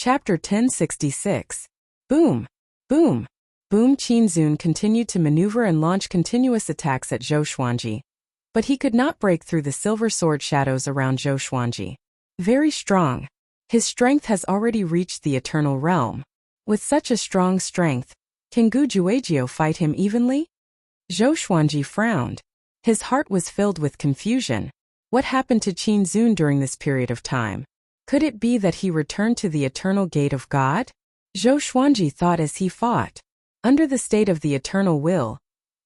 Chapter 1066. Boom! Boom! Boom! Qin Zun continued to maneuver and launch continuous attacks at Zhou Xuanji. But he could not break through the silver sword shadows around Zhou Xuanji. Very strong. His strength has already reached the eternal realm. With such a strong strength, can Gu Juejiu fight him evenly? Zhou Xuanji frowned. His heart was filled with confusion. What happened to Qin Zun during this period of time? Could it be that he returned to the eternal gate of God? Zhou Xuanji thought as he fought. Under the state of the eternal will,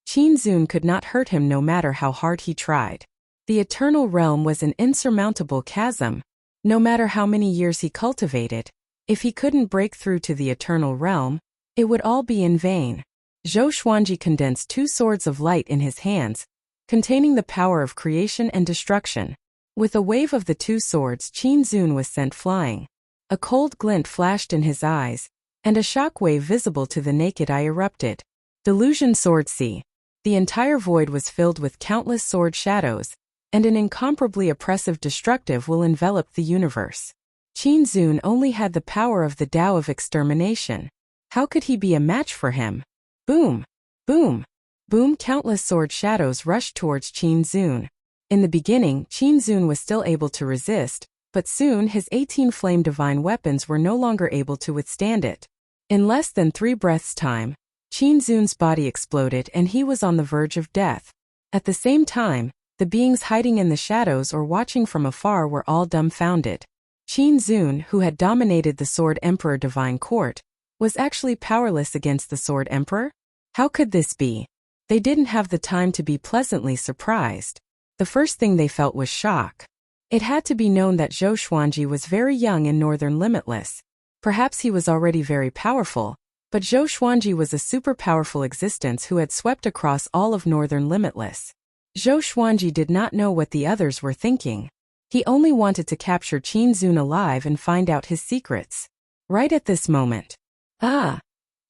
Qin Zun could not hurt him no matter how hard he tried. The eternal realm was an insurmountable chasm. No matter how many years he cultivated, if he couldn't break through to the eternal realm, it would all be in vain. Zhou Xuanji condensed two swords of light in his hands, containing the power of creation and destruction. With a wave of the two swords, Qin Zun was sent flying. A cold glint flashed in his eyes, and a shock wave visible to the naked eye erupted. Delusion Sword Sea. The entire void was filled with countless sword shadows, and an incomparably oppressive destructive will envelop the universe. Qin Zun only had the power of the Tao of extermination. How could he be a match for him? Boom! Boom! Boom! Countless sword shadows rushed towards Qin Zun. In the beginning, Qin Zun was still able to resist, but soon his 18 flame divine weapons were no longer able to withstand it. In less than 3 breaths' time, Qin Zun's body exploded and he was on the verge of death. At the same time, the beings hiding in the shadows or watching from afar were all dumbfounded. Qin Zun, who had dominated the Sword Emperor Divine Court, was actually powerless against the Sword Emperor? How could this be? They didn't have the time to be pleasantly surprised. The first thing they felt was shock. It had to be known that Zhou Xuanji was very young in Northern Limitless. Perhaps he was already very powerful, but Zhou Xuanji was a super-powerful existence who had swept across all of Northern Limitless. Zhou Xuanji did not know what the others were thinking. He only wanted to capture Qin Zun alive and find out his secrets. Right at this moment. Ah!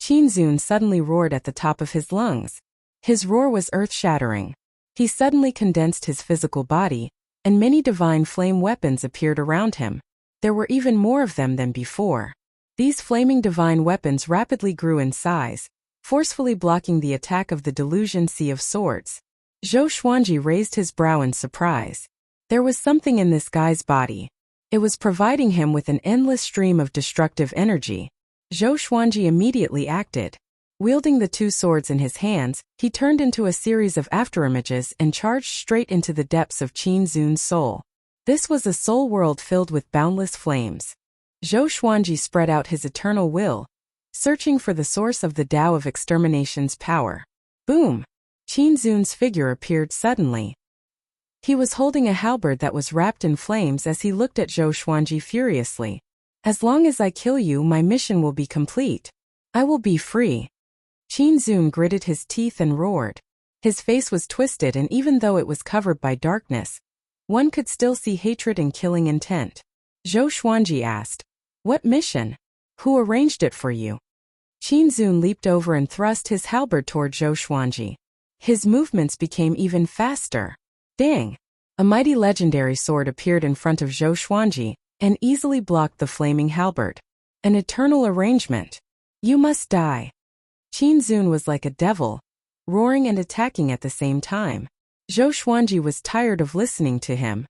Qin Zun suddenly roared at the top of his lungs. His roar was earth-shattering. He suddenly condensed his physical body, and many divine flame weapons appeared around him. There were even more of them than before. These flaming divine weapons rapidly grew in size, forcefully blocking the attack of the Delusion Sea of Swords. Zhou Xuanji raised his brow in surprise. There was something in this guy's body. It was providing him with an endless stream of destructive energy. Zhou Xuanji immediately acted. Wielding the two swords in his hands, he turned into a series of afterimages and charged straight into the depths of Qin Zun's soul. This was a soul world filled with boundless flames. Zhou Xuanji spread out his eternal will, searching for the source of the Tao of extermination's power. Boom! Qin Zun's figure appeared suddenly. He was holding a halberd that was wrapped in flames as he looked at Zhou Xuanji furiously. As long as I kill you, my mission will be complete. I will be free. Qin Zun gritted his teeth and roared. His face was twisted, and even though it was covered by darkness, one could still see hatred and killing intent. Zhou Xuanji asked, "What mission? Who arranged it for you?" Qin Zun leaped over and thrust his halberd toward Zhou Xuanji. His movements became even faster. Dang! A mighty legendary sword appeared in front of Zhou Xuanji and easily blocked the flaming halberd. An eternal arrangement. You must die. Qin Zun was like a devil, roaring and attacking at the same time. Zhou Xuanji was tired of listening to him.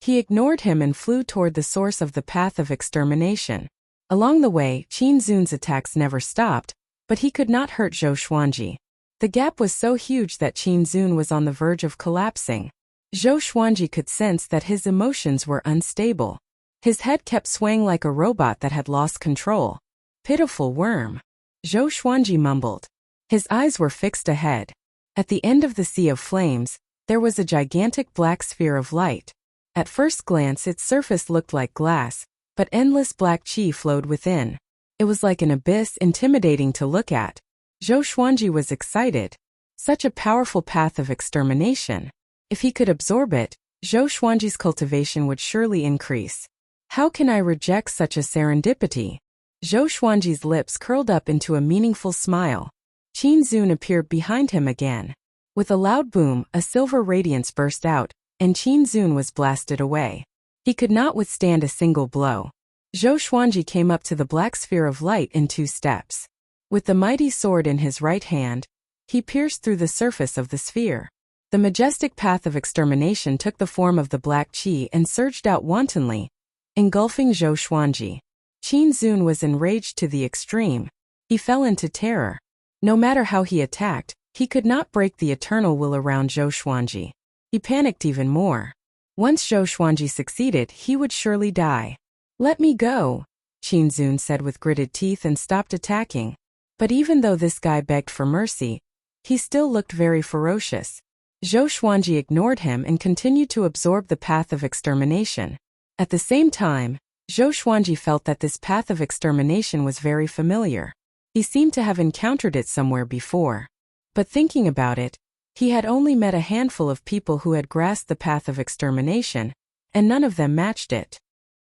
He ignored him and flew toward the source of the path of extermination. Along the way, Qin Zun's attacks never stopped, but he could not hurt Zhou Xuanji. The gap was so huge that Qin Zun was on the verge of collapsing. Zhou Xuanji could sense that his emotions were unstable. His head kept swaying like a robot that had lost control. Pitiful worm. Zhou Xuanji mumbled. His eyes were fixed ahead. At the end of the sea of flames, there was a gigantic black sphere of light. At first glance, its surface looked like glass, but endless black qi flowed within. It was like an abyss, intimidating to look at. Zhou Xuanji was excited. Such a powerful path of extermination. If he could absorb it, Zhou Xuanji's cultivation would surely increase. How can I reject such a serendipity? Zhou Xuanji's lips curled up into a meaningful smile. Qin Zun appeared behind him again. With a loud boom, a silver radiance burst out, and Qin Zun was blasted away. He could not withstand a single blow. Zhou Xuanji came up to the black sphere of light in 2 steps. With the mighty sword in his right hand, he pierced through the surface of the sphere. The majestic path of extermination took the form of the black qi and surged out wantonly, engulfing Zhou Xuanji. Qin Zun was enraged to the extreme. He fell into terror. No matter how he attacked, he could not break the eternal will around Zhou Xuanji. He panicked even more. Once Zhou Xuanji succeeded, he would surely die. "Let me go," Qin Zun said with gritted teeth and stopped attacking. But even though this guy begged for mercy, he still looked very ferocious. Zhou Xuanji ignored him and continued to absorb the path of extermination. At the same time, Zhou Xuanji felt that this path of extermination was very familiar. He seemed to have encountered it somewhere before. But thinking about it, he had only met a handful of people who had grasped the path of extermination, and none of them matched it.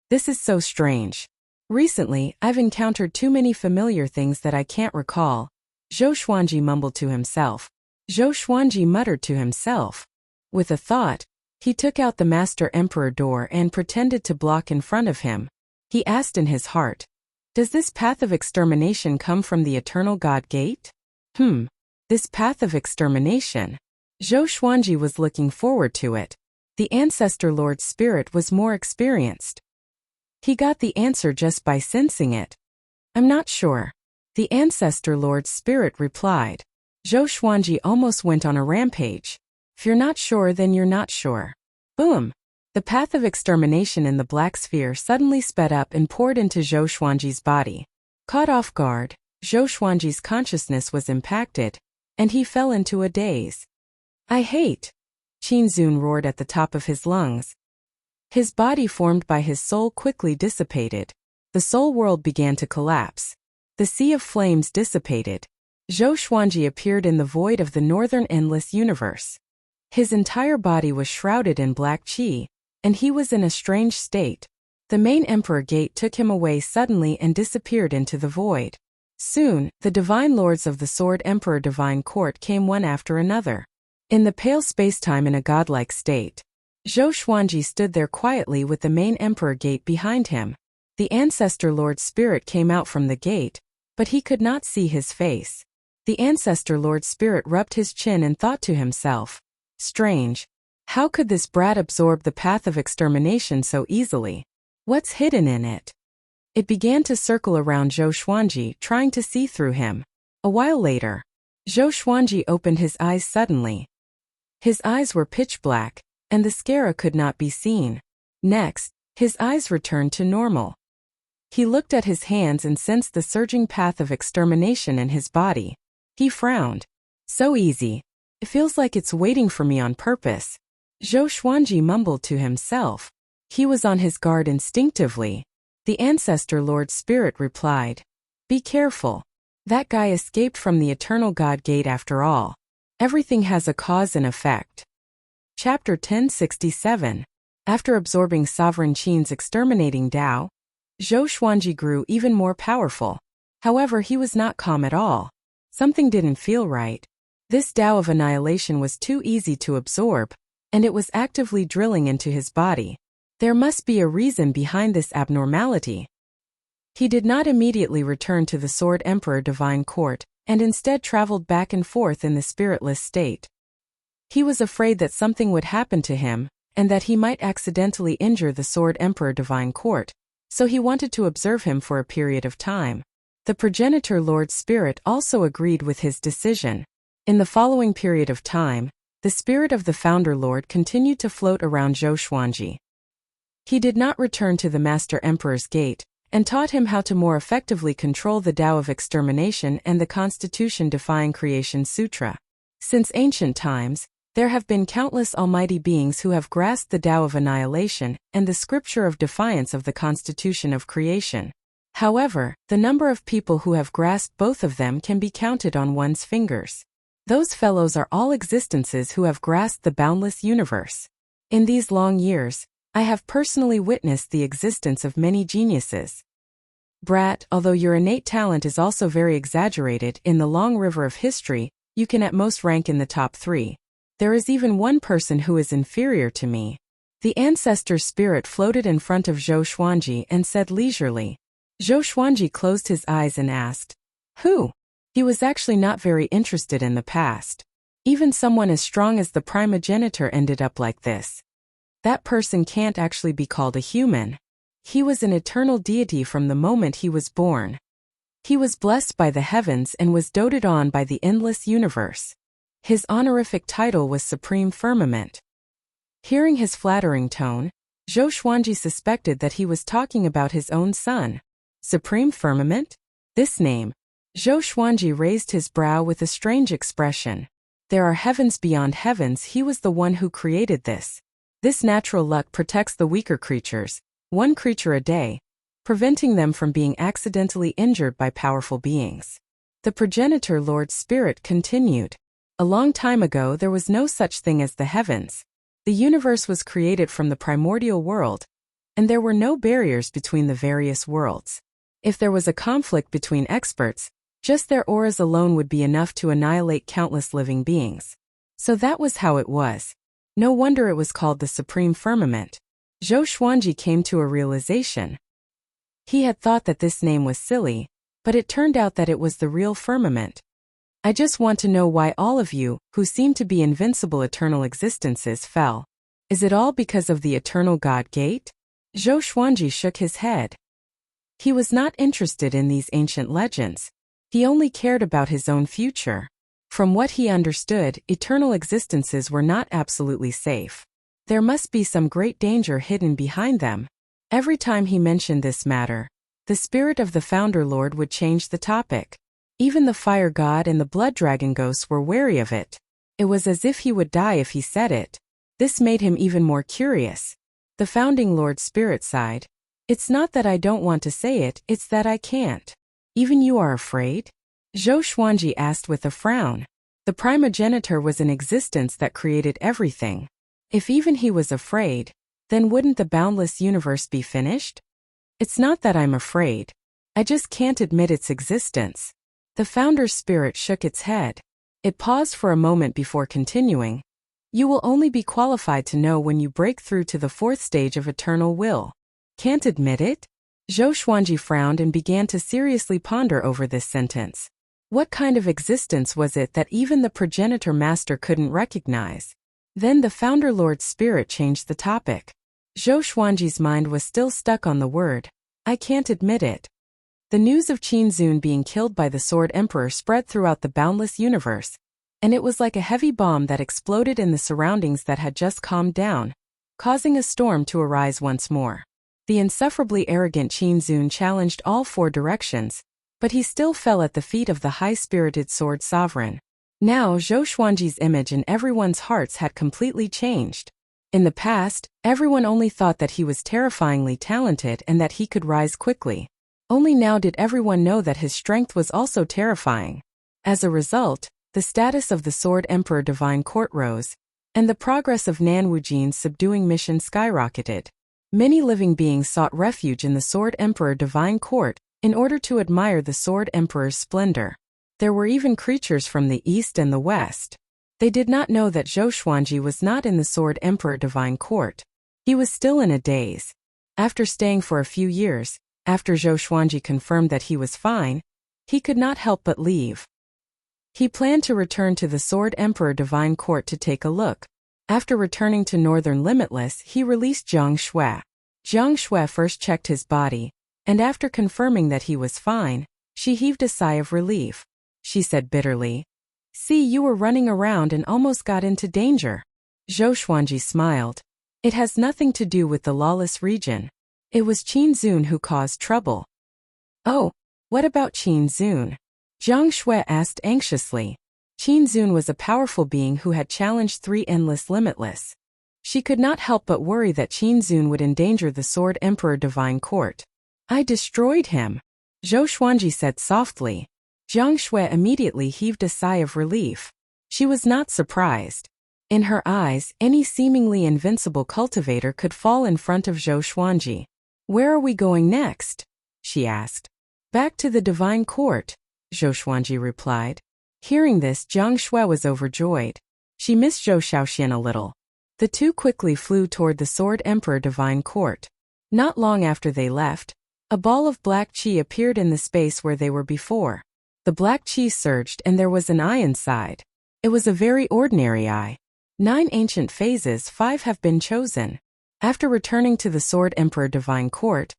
This is so strange. Recently, I've encountered too many familiar things that I can't recall, Zhou Xuanji mumbled to himself. Zhou Xuanji muttered to himself. With a thought, he took out the Master Emperor door and pretended to block in front of him. He asked in his heart, "Does this path of extermination come from the Eternal God Gate?" This path of extermination. Zhou Xuanji was looking forward to it. The Ancestor Lord Spirit was more experienced. He got the answer just by sensing it. "I'm not sure," the Ancestor Lord Spirit replied. Zhou Xuanji almost went on a rampage. "If you're not sure, then you're not sure." Boom! The path of extermination in the black sphere suddenly sped up and poured into Zhou Xuanji's body. Caught off guard, Zhou Xuanji's consciousness was impacted, and he fell into a daze. "I hate!" Qin Zun roared at the top of his lungs. His body formed by his soul quickly dissipated. The soul world began to collapse. The sea of flames dissipated. Zhou Xuanji appeared in the void of the northern endless universe. His entire body was shrouded in black qi, and he was in a strange state. The main Emperor Gate took him away suddenly and disappeared into the void. Soon, the divine lords of the Sword Emperor Divine Court came one after another. In the pale spacetime in a godlike state, Zhou Xuanji stood there quietly with the main Emperor Gate behind him. The Ancestor Lord Spirit came out from the gate, but he could not see his face. The Ancestor Lord Spirit rubbed his chin and thought to himself, "Strange. How could this brat absorb the path of extermination so easily? What's hidden in it?" It began to circle around Zhou Xuanji, trying to see through him. A while later, Zhou Xuanji opened his eyes suddenly. His eyes were pitch black, and the scara could not be seen. Next, his eyes returned to normal. He looked at his hands and sensed the surging path of extermination in his body. He frowned. "So easy. It feels like it's waiting for me on purpose," Zhou Xuanji mumbled to himself. He was on his guard instinctively. The Ancestor Lord Spirit replied, "Be careful. That guy escaped from the Eternal God Gate after all. Everything has a cause and effect." Chapter 1067. After absorbing Sovereign Qin's exterminating Tao, Zhou Xuanji grew even more powerful. However, he was not calm at all. Something didn't feel right. This Tao of annihilation was too easy to absorb, and it was actively drilling into his body. There must be a reason behind this abnormality. He did not immediately return to the Sword Emperor Divine Court, and instead traveled back and forth in the spiritless state. He was afraid that something would happen to him, and that he might accidentally injure the Sword Emperor Divine Court, so he wanted to observe him for a period of time. The Progenitor Lord Spirit also agreed with his decision. In the following period of time, the spirit of the Founder Lord continued to float around Zhou Xuanji. He did not return to the Master Emperor's Gate, and taught him how to more effectively control the Tao of extermination and the Constitution-defying Creation Sutra. Since ancient times, there have been countless almighty beings who have grasped the Tao of annihilation and the scripture of defiance of the Constitution of Creation. However, the number of people who have grasped both of them can be counted on one's fingers. Those fellows are all existences who have grasped the boundless universe. In these long years, I have personally witnessed the existence of many geniuses. Brat, although your innate talent is also very exaggerated in the long river of history, you can at most rank in the top 3. There is even one person who is inferior to me. The ancestor spirit floated in front of Zhou Xuanji and said leisurely. Zhou Xuanji closed his eyes and asked, "Who?" He was actually not very interested in the past. Even someone as strong as the primogenitor ended up like this. That person can't actually be called a human. He was an eternal deity from the moment he was born. He was blessed by the heavens and was doted on by the endless universe. His honorific title was Supreme Firmament. Hearing his flattering tone, Zhou Xuanji suspected that he was talking about his own son. Supreme Firmament? This name. Zhou Xuanji raised his brow with a strange expression. There are heavens beyond heavens. He was the one who created this. This natural luck protects the weaker creatures, one creature a day, preventing them from being accidentally injured by powerful beings. The progenitor Lord Spirit continued. A long time ago there was no such thing as the heavens. The universe was created from the primordial world, and there were no barriers between the various worlds. If there was a conflict between experts, just their auras alone would be enough to annihilate countless living beings. So that was how it was. No wonder it was called the Supreme Firmament. Zhou Xuanji came to a realization. He had thought that this name was silly, but it turned out that it was the real firmament. I just want to know why all of you, who seem to be invincible eternal existences, fell. Is it all because of the eternal God Gate? Zhou Xuanji shook his head. He was not interested in these ancient legends. He only cared about his own future. From what he understood, eternal existences were not absolutely safe. There must be some great danger hidden behind them. Every time he mentioned this matter, the spirit of the Founder Lord would change the topic. Even the fire god and the blood dragon ghosts were wary of it. It was as if he would die if he said it. This made him even more curious. The Founding Lord Spirit sighed. It's not that I don't want to say it, it's that I can't. Even you are afraid? Zhou Xuanji asked with a frown. The primogenitor was an existence that created everything. If even he was afraid, then wouldn't the boundless universe be finished? It's not that I'm afraid. I just can't admit its existence. The Founder's spirit shook its head. It paused for a moment before continuing. You will only be qualified to know when you break through to the fourth stage of eternal will. Can't admit it? Zhou Xuanji frowned and began to seriously ponder over this sentence. What kind of existence was it that even the progenitor master couldn't recognize? Then the Founder Lord Spirit changed the topic. Zhou Xuanji's mind was still stuck on the word, I can't admit it. The news of Qin Zun being killed by the Sword Emperor spread throughout the boundless universe, and it was like a heavy bomb that exploded in the surroundings that had just calmed down, causing a storm to arise once more. The insufferably arrogant Qin Zun challenged all four directions, but he still fell at the feet of the high-spirited sword sovereign. Now Zhou Xuanji's image in everyone's hearts had completely changed. In the past, everyone only thought that he was terrifyingly talented and that he could rise quickly. Only now did everyone know that his strength was also terrifying. As a result, the status of the Sword Emperor Divine Court rose, and the progress of Nan Wujin's subduing mission skyrocketed. Many living beings sought refuge in the Sword Emperor Divine Court in order to admire the Sword Emperor's splendor. There were even creatures from the east and the west. They did not know that Zhou Xuanji was not in the Sword Emperor Divine Court. He was still in a daze. After staying for a few years, after Zhou Xuanji confirmed that he was fine, he could not help but leave. He planned to return to the Sword Emperor Divine Court to take a look. After returning to Northern Limitless, he released Jiang Shui. Jiang Shui first checked his body, and after confirming that he was fine, she heaved a sigh of relief. She said bitterly, "See, you were running around and almost got into danger." Zhou Xuanji smiled. It has nothing to do with the lawless region. It was Qin Zun who caused trouble. Oh, what about Qin Zun? Jiang Shui asked anxiously. Qin Zun was a powerful being who had challenged 3 endless limitless. She could not help but worry that Qin Zun would endanger the Sword Emperor Divine Court. I destroyed him, Zhou Xuanji said softly. Jiang Shui immediately heaved a sigh of relief. She was not surprised. In her eyes, any seemingly invincible cultivator could fall in front of Zhou Xuanji. Where are we going next? She asked. Back to the Divine Court, Zhou Xuanji replied. Hearing this, Jiang Shui was overjoyed. She missed Zhou Xiaoxian a little. The two quickly flew toward the Sword Emperor Divine Court. Not long after they left, a ball of black chi appeared in the space where they were before. The black chi surged and there was an eye inside. It was a very ordinary eye. 9 ancient phases, 5 have been chosen. After returning to the Sword Emperor Divine Court,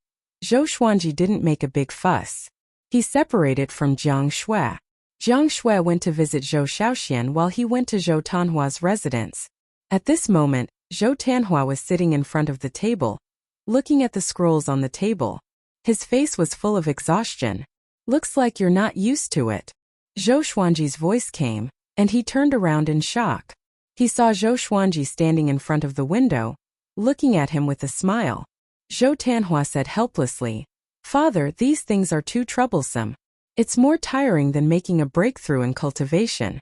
Zhou Xuanji didn't make a big fuss. He separated from Jiang Shui. Jiang Shui went to visit Zhou Shaoxian while he went to Zhou Tanhua's residence. At this moment, Zhou Tanhua was sitting in front of the table, looking at the scrolls on the table. His face was full of exhaustion. "Looks like you're not used to it." Zhou Xuanji's voice came, and he turned around in shock. He saw Zhou Xuanji standing in front of the window, looking at him with a smile. Zhou Tanhua said helplessly, "Father, these things are too troublesome. It's more tiring than making a breakthrough in cultivation."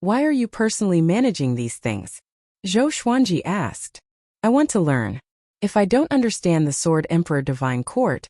"Why are you personally managing these things?" Zhou Xuanji asked. "I want to learn. If I don't understand the Sword Emperor Divine Court,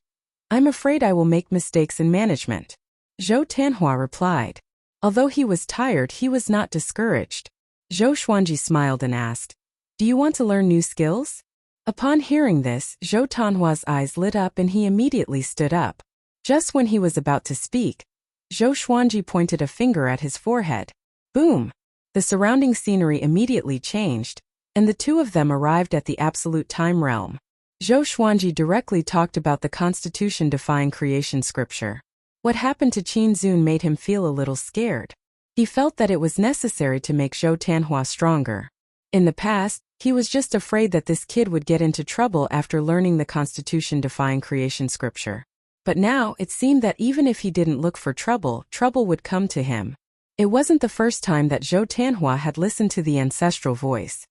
I'm afraid I will make mistakes in management." Zhou Tanhua replied. Although he was tired, he was not discouraged. Zhou Xuanji smiled and asked, "Do you want to learn new skills?" Upon hearing this, Zhou Tanhua's eyes lit up and he immediately stood up. Just when he was about to speak, Zhou Xuanji pointed a finger at his forehead. Boom! The surrounding scenery immediately changed, and the two of them arrived at the absolute time realm. Zhou Xuanji directly talked about the constitution-defying creation scripture. What happened to Qin Zun made him feel a little scared. He felt that it was necessary to make Zhou Tanhua stronger. In the past, he was just afraid that this kid would get into trouble after learning the constitution-defying creation scripture. But now, it seemed that even if he didn't look for trouble, trouble would come to him. It wasn't the first time that Zhou Tanhua had listened to the ancestral voice.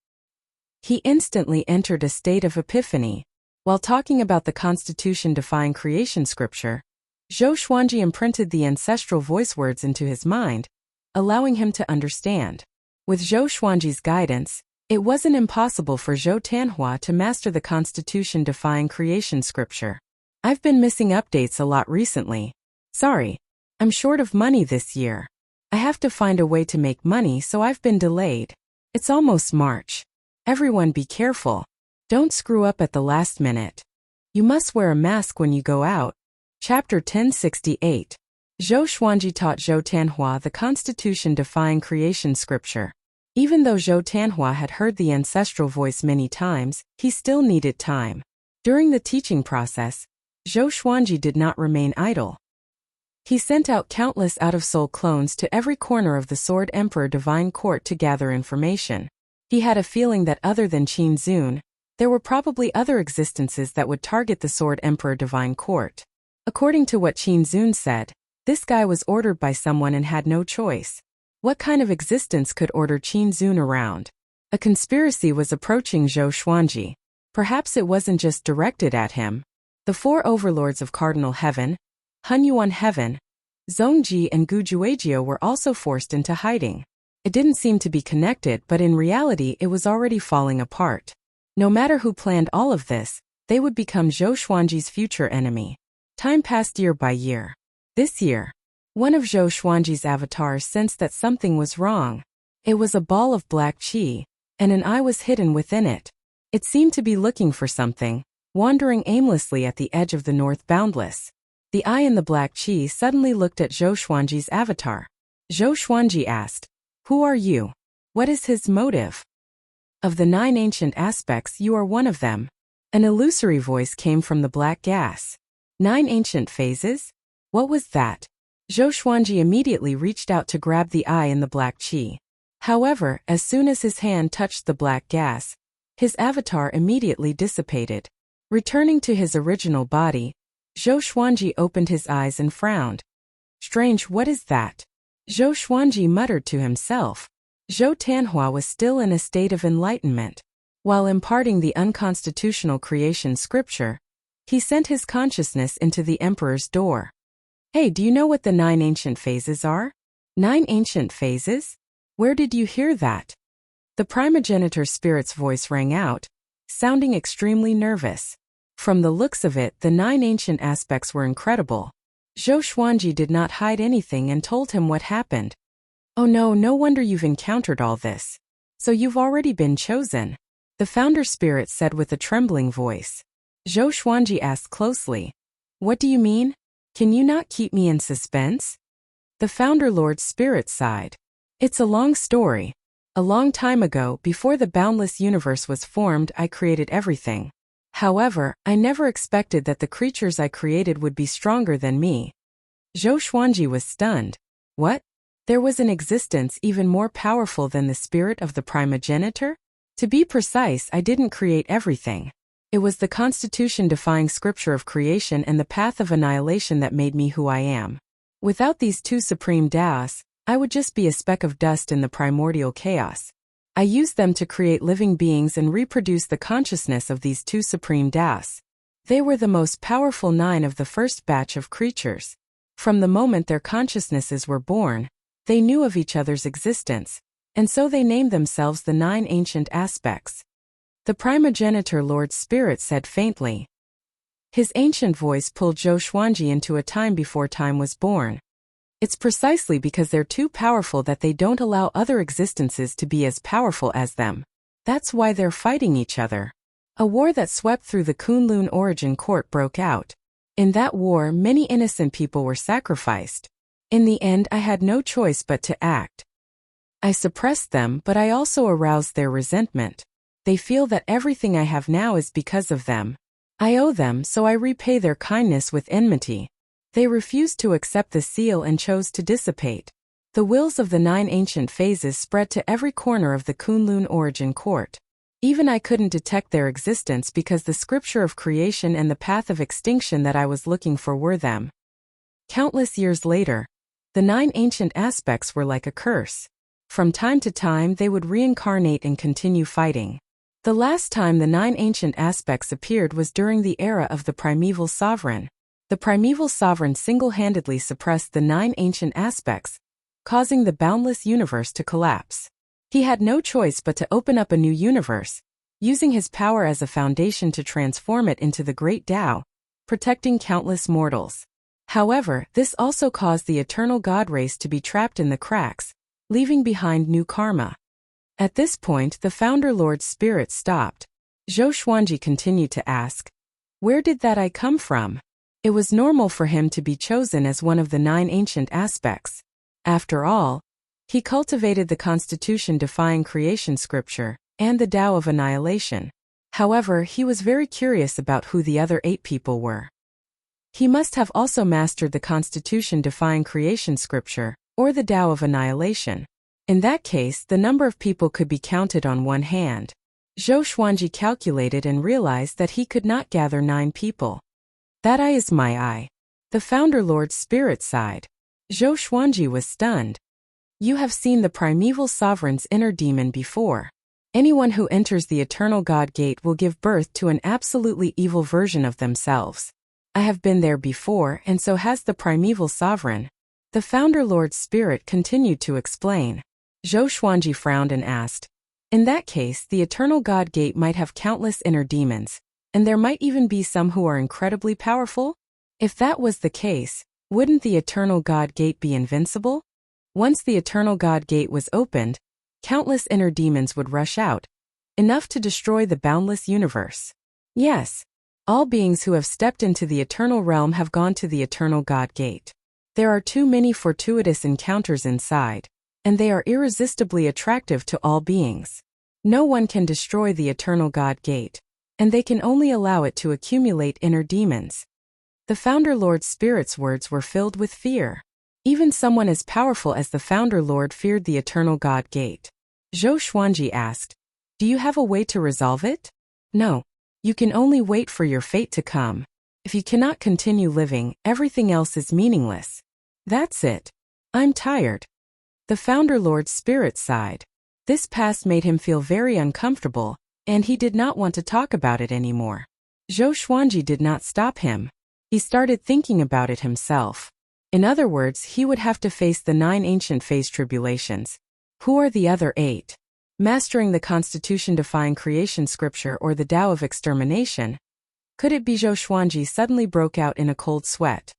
He instantly entered a state of epiphany. While talking about the constitution-defying creation scripture, Zhou Xuanji imprinted the ancestral voice words into his mind, allowing him to understand. With Zhou Xuanji's guidance, it wasn't impossible for Zhou Tanhua to master the constitution-defying creation scripture. "I've been missing updates a lot recently. Sorry, I'm short of money this year. I have to find a way to make money, so I've been delayed. It's almost March. Everyone be careful. Don't screw up at the last minute. You must wear a mask when you go out." Chapter 1068. Zhou Xuanji taught Zhou Tanhua the constitution-defying creation scripture. Even though Zhou Tanhua had heard the ancestral voice many times, he still needed time. During the teaching process, Zhou Xuanji did not remain idle. He sent out countless out-of-soul clones to every corner of the Sword Emperor Divine Court to gather information. He had a feeling that other than Qin Zun, there were probably other existences that would target the Sword Emperor Divine Court. According to what Qin Zun said, this guy was ordered by someone and had no choice. What kind of existence could order Qin Zun around? A conspiracy was approaching Zhou Xuanji. Perhaps it wasn't just directed at him. The 4 overlords of Cardinal Heaven, Hunyuan Heaven, Zhongji and Gujuejiao were also forced into hiding. It didn't seem to be connected, but in reality it was already falling apart. No matter who planned all of this, they would become Zhou Xuanji's future enemy. Time passed year by year. This year, one of Zhou Xuanji's avatars sensed that something was wrong. It was a ball of black qi, and an eye was hidden within it. It seemed to be looking for something, wandering aimlessly at the edge of the North Boundless. The eye in the black qi suddenly looked at Zhou Xuanji's avatar. Zhou Xuanji asked, "Who are you? What is his motive?" "Of the 9 ancient aspects, you are one of them." An illusory voice came from the black gas. 9 ancient phases? What was that? Zhou Xuanji immediately reached out to grab the eye in the black qi. However, as soon as his hand touched the black gas, his avatar immediately dissipated. Returning to his original body, Zhou Xuanji opened his eyes and frowned. "Strange, what is that?" Zhou Xuanji muttered to himself. Zhou Tanhua was still in a state of enlightenment. While imparting the unconstitutional creation scripture, he sent his consciousness into the emperor's door. "Hey, do you know what the 9 ancient phases are?" 9 ancient phases? Where did you hear that? The primogenitor spirit's voice rang out, sounding extremely nervous. From the looks of it, the 9 ancient aspects were incredible. Zhou Xuanji did not hide anything and told him what happened. "Oh no, no wonder you've encountered all this. So you've already been chosen." The founder spirit said with a trembling voice. Zhou Xuanji asked closely. What do you mean? Can you not keep me in suspense? The founder lord spirit sighed. It's a long story. A long time ago, before the boundless universe was formed, I created everything. However, I never expected that the creatures I created would be stronger than me. Zhou Xuanji was stunned. What? There was an existence even more powerful than the spirit of the primogenitor? To be precise, I didn't create everything. It was the constitution-defying scripture of creation and the path of annihilation that made me who I am. Without these two supreme Taoists, I would just be a speck of dust in the primordial chaos. I used them to create living beings and reproduce the consciousness of these two supreme Taoists. They were the most powerful 9 of the first batch of creatures. From the moment their consciousnesses were born, they knew of each other's existence, and so they named themselves the 9 ancient aspects. The primogenitor Lord Spirit said faintly. His ancient voice pulled Zhou Xuanji into a time before time was born. It's precisely because they're too powerful that they don't allow other existences to be as powerful as them. That's why they're fighting each other. A war that swept through the Kunlun origin court broke out. In that war, many innocent people were sacrificed. In the end, I had no choice but to act. I suppressed them, but I also aroused their resentment. They feel that everything I have now is because of them. I owe them, so I repay their kindness with enmity. They refused to accept the seal and chose to dissipate. The wills of the 9 ancient phases spread to every corner of the Kunlun origin court. Even I couldn't detect their existence because the scripture of creation and the path of extinction that I was looking for were them. Countless years later, the 9 ancient aspects were like a curse. From time to time they would reincarnate and continue fighting. The last time the 9 ancient aspects appeared was during the era of the primeval sovereign. The primeval sovereign single-handedly suppressed the 9 ancient aspects, causing the boundless universe to collapse. He had no choice but to open up a new universe, using his power as a foundation to transform it into the great Tao, protecting countless mortals. However, this also caused the eternal God race to be trapped in the cracks, leaving behind new karma. At this point, the founder Lord Spirit stopped. Zhou Xuanji continued to ask, where did that I come from? It was normal for him to be chosen as one of the 9 ancient aspects. After all, he cultivated the constitution-defying creation scripture and the Tao of annihilation. However, he was very curious about who the other 8 people were. He must have also mastered the constitution-defying creation scripture, or the Tao of annihilation. In that case, the number of people could be counted on one hand. Zhou Xuanji calculated and realized that he could not gather 9 people. That eye is my eye. The founder Lord Spirit sighed. Zhou Xuanji was stunned. You have seen the primeval sovereign's inner demon before. Anyone who enters the eternal God gate will give birth to an absolutely evil version of themselves. I have been there before, and so has the primeval sovereign. The founder Lord Spirit continued to explain. Zhou Xuanji frowned and asked, in that case, the eternal God gate might have countless inner demons, and there might even be some who are incredibly powerful? If that was the case, wouldn't the eternal God gate be invincible? Once the eternal God gate was opened, countless inner demons would rush out, enough to destroy the boundless universe. Yes, all beings who have stepped into the eternal realm have gone to the eternal God gate. There are too many fortuitous encounters inside, and they are irresistibly attractive to all beings. No one can destroy the eternal God gate, and they can only allow it to accumulate inner demons. The founder Lord Spirit's words were filled with fear. Even someone as powerful as the founder Lord feared the eternal God gate. Zhou Xuanji asked, do you have a way to resolve it? No. You can only wait for your fate to come. If you cannot continue living, everything else is meaningless. That's it. I'm tired. The founder Lord Spirit sighed. This past made him feel very uncomfortable, and he did not want to talk about it anymore. Zhou Xuanji did not stop him. He started thinking about it himself. In other words, he would have to face the 9 ancient phase tribulations. Who are the other 8? Mastering the constitution-defying creation scripture or the Tao of extermination? Could it be? Zhou Xuanji suddenly broke out in a cold sweat.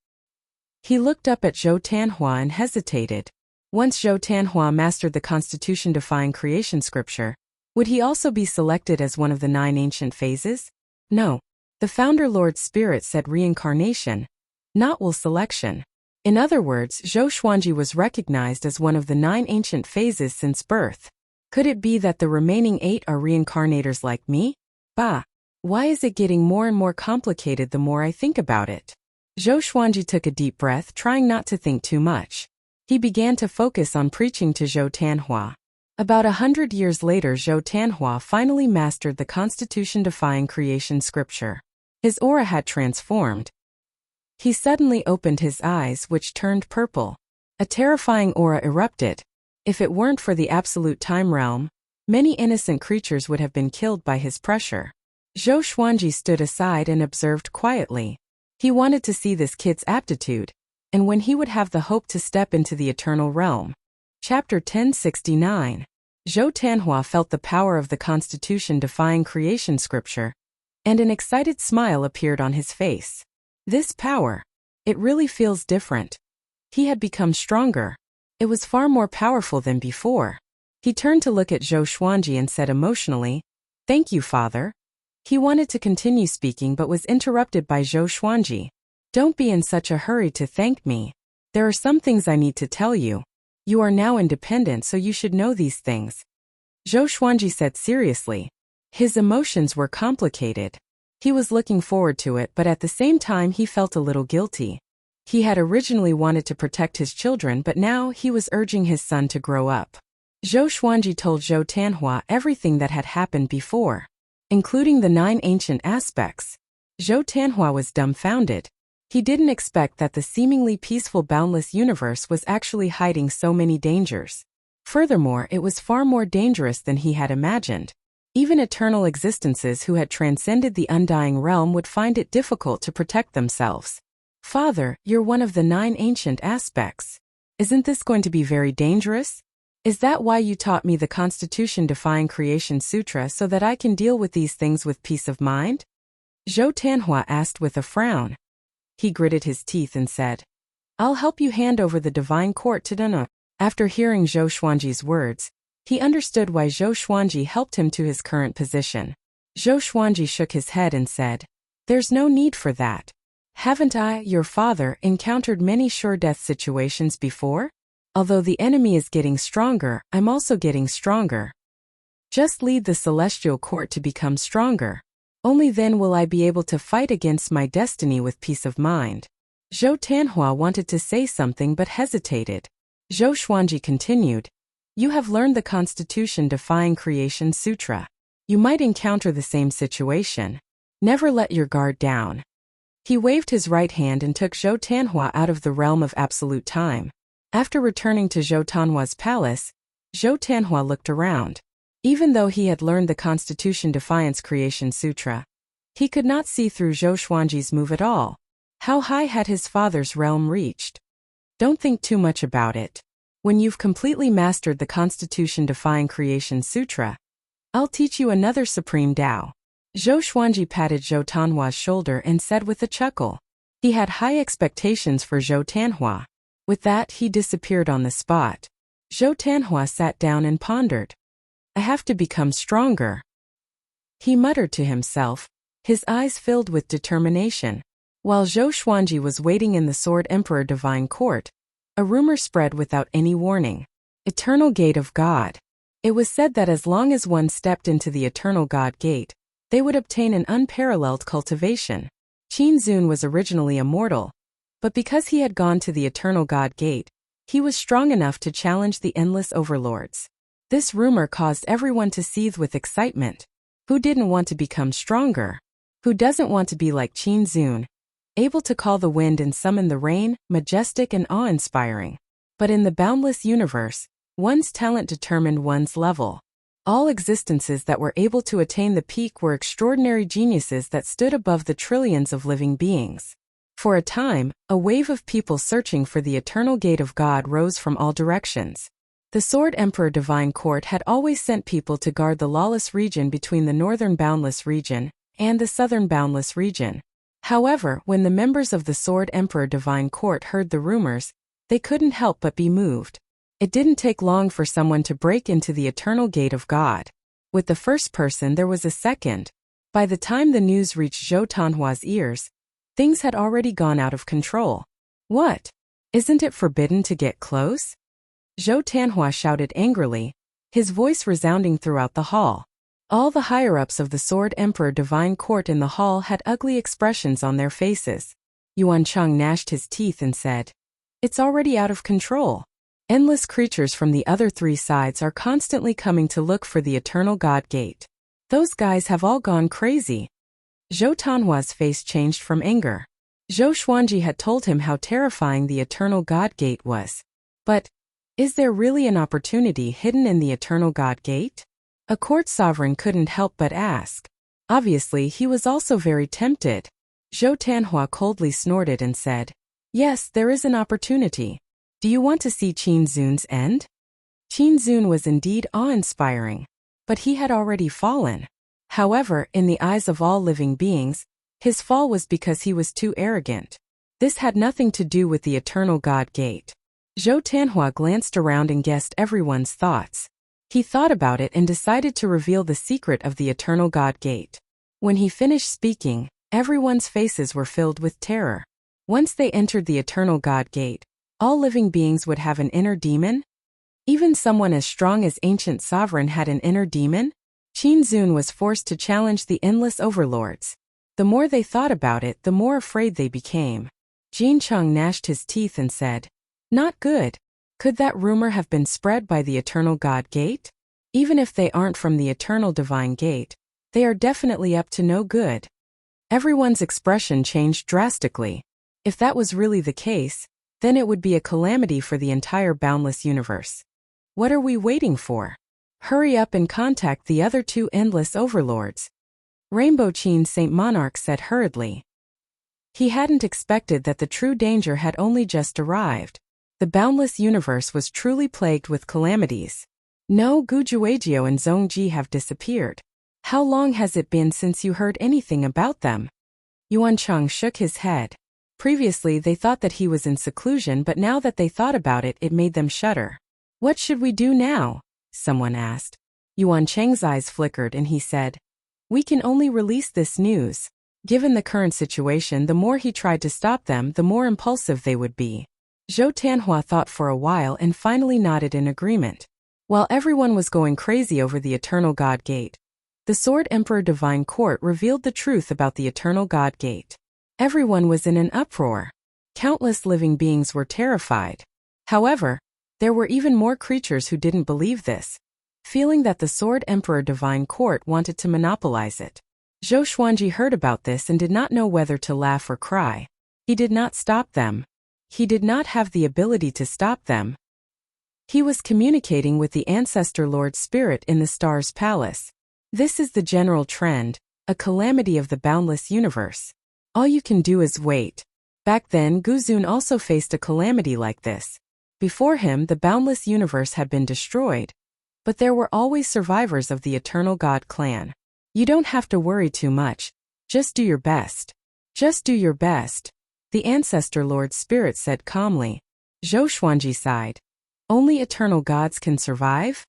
He looked up at Zhou Tanhua and hesitated. Once Zhou Tanhua mastered the constitution-defying creation scripture, Would he also be selected as one of the 9 ancient phases? No. The founder Lord Spirit said reincarnation, not will selection. In other words, Zhou Xuanji was recognized as one of the 9 ancient phases since birth. Could it be that the remaining 8 are reincarnators like me? Bah! Why is it getting more and more complicated the more I think about it? Zhou Xuanji took a deep breath, trying not to think too much. He began to focus on preaching to Zhou Tanhua. About 100 years later, Zhou Tanhua finally mastered the constitution-defying creation scripture. His aura had transformed. He suddenly opened his eyes, which turned purple. A terrifying aura erupted. If it weren't for the absolute time realm, many innocent creatures would have been killed by his pressure. Zhou Xuanji stood aside and observed quietly. He wanted to see this kid's aptitude, and when he would have the hope to step into the eternal realm. Chapter 1069. Zhou Tanhua felt the power of the constitution-defying creation scripture, and an excited smile appeared on his face. This power, it really feels different. He had become stronger. It was far more powerful than before. He turned to look at Zhou Xuanji and said emotionally, "Thank you, Father." He wanted to continue speaking but was interrupted by Zhou Xuanji. "Don't be in such a hurry to thank me. There are some things I need to tell you. You are now independent, so you should know these things." Zhou Xuanji said seriously. His emotions were complicated. He was looking forward to it, but at the same time he felt a little guilty. He had originally wanted to protect his children, but now he was urging his son to grow up. Zhou Xuanji told Zhou Tanhua everything that had happened before, including the 9 ancient aspects. Zhou Tanhua was dumbfounded. He didn't expect that the seemingly peaceful boundless universe was actually hiding so many dangers. Furthermore, it was far more dangerous than he had imagined. Even eternal existences who had transcended the undying realm would find it difficult to protect themselves. "Father, you're one of the 9 ancient aspects. Isn't this going to be very dangerous? Is that why you taught me the Constitution-defying Creation Sutra, so that I can deal with these things with peace of mind?" Zhou Tanhua asked with a frown. He gritted his teeth and said, "I'll help you hand over the divine court to Dana." After hearing Zhou Xuanji's words, he understood why Zhou Xuanji helped him to his current position. Zhou Xuanji shook his head and said, "There's no need for that. Haven't I, your father, encountered many sure-death situations before? Although the enemy is getting stronger, I'm also getting stronger. Just lead the celestial court to become stronger. Only then will I be able to fight against my destiny with peace of mind." Zhou Tanhua wanted to say something but hesitated. Zhou Xuanji continued, "You have learned the Constitution-defying Creation Sutra. You might encounter the same situation. Never let your guard down." He waved his right hand and took Zhou Tanhua out of the realm of absolute time. After returning to Zhou Tanhua's palace, Zhou Tanhua looked around. Even though he had learned the Constitution-Defiance Creation Sutra, he could not see through Zhou Xuanji's move at all. How high had his father's realm reached? Don't think too much about it. When you've completely mastered the Constitution-Defying Creation Sutra, I'll teach you another supreme Tao. Zhou Xuanji patted Zhou Tanhua's shoulder and said with a chuckle. He had high expectations for Zhou Tanhua. With that, he disappeared on the spot. Zhou Tanhua sat down and pondered. "I have to become stronger," he muttered to himself, his eyes filled with determination. While Zhou Xuanji was waiting in the Sword Emperor Divine Court, a rumor spread without any warning. Eternal Gate of God. It was said that as long as one stepped into the Eternal God Gate, they would obtain an unparalleled cultivation. Qin Zun was originally a mortal, but because he had gone to the Eternal God Gate, he was strong enough to challenge the endless overlords. This rumor caused everyone to seethe with excitement. Who didn't want to become stronger? Who doesn't want to be like Qin Zun, able to call the wind and summon the rain, majestic and awe-inspiring? But in the boundless universe, one's talent determined one's level. All existences that were able to attain the peak were extraordinary geniuses that stood above the trillions of living beings. For a time, a wave of people searching for the eternal gate of God rose from all directions. The Sword Emperor Divine Court had always sent people to guard the lawless region between the northern boundless region and the southern boundless region. However, when the members of the Sword Emperor Divine Court heard the rumors, they couldn't help but be moved. It didn't take long for someone to break into the eternal gate of God. With the first person there was a second. By the time the news reached Zhou Tanhua's ears, things had already gone out of control. What? Isn't it forbidden to get close? Zhou Tanhua shouted angrily, his voice resounding throughout the hall. All the higher-ups of the Sword Emperor Divine Court in the hall had ugly expressions on their faces. Yuan Cheng gnashed his teeth and said, "It's already out of control. Endless creatures from the other three sides are constantly coming to look for the Eternal God Gate. Those guys have all gone crazy." Zhou Tanhua's face changed from anger. Zhou Xuanji had told him how terrifying the Eternal God Gate was. But, is there really an opportunity hidden in the Eternal God Gate? A court sovereign couldn't help but ask. Obviously, he was also very tempted. Zhou Tanhua coldly snorted and said, "Yes, there is an opportunity. Do you want to see Qin Zun's end?" Qin Zun was indeed awe-inspiring, but he had already fallen. However, in the eyes of all living beings, his fall was because he was too arrogant. This had nothing to do with the Eternal God Gate. Zhou Tanhua glanced around and guessed everyone's thoughts. He thought about it and decided to reveal the secret of the Eternal God Gate. When he finished speaking, everyone's faces were filled with terror. Once they entered the Eternal God Gate, all living beings would have an inner demon? Even someone as strong as Ancient Sovereign had an inner demon? Qin Zun was forced to challenge the endless overlords. The more they thought about it, the more afraid they became. Jin Cheng gnashed his teeth and said, "Not good. Could that rumor have been spread by the Eternal God Gate? Even if they aren't from the Eternal Divine Gate, they are definitely up to no good." Everyone's expression changed drastically. If that was really the case, then it would be a calamity for the entire boundless universe. What are we waiting for? Hurry up and contact the other two endless overlords. Rainbow Qin Saint Monarch said hurriedly. He hadn't expected that the true danger had only just arrived. The boundless universe was truly plagued with calamities. No, Gujuejiao and Zhongji have disappeared. How long has it been since you heard anything about them? Yuan Cheng shook his head. Previously they thought that he was in seclusion, but now that they thought about it, it made them shudder. "What should we do now?" someone asked. Yuan Cheng's eyes flickered and he said, "We can only release this news." Given the current situation, the more he tried to stop them, the more impulsive they would be. Zhou Tanhua thought for a while and finally nodded in agreement. While everyone was going crazy over the Eternal God Gate, the Sword Emperor Divine Court revealed the truth about the Eternal God Gate. Everyone was in an uproar. Countless living beings were terrified. However, there were even more creatures who didn't believe this, feeling that the Sword Emperor Divine Court wanted to monopolize it. Zhou Xuanji heard about this and did not know whether to laugh or cry. He did not stop them. He did not have the ability to stop them. He was communicating with the Ancestor Lord Spirit in the Stars Palace. This is the general trend, a calamity of the boundless universe. All you can do is wait. Back then, Guzun also faced a calamity like this. Before him, the boundless universe had been destroyed. But there were always survivors of the Eternal God clan. You don't have to worry too much. Just do your best. Just do your best. The Ancestor Lord Spirit said calmly. Zhou Xuanji sighed. Only eternal gods can survive?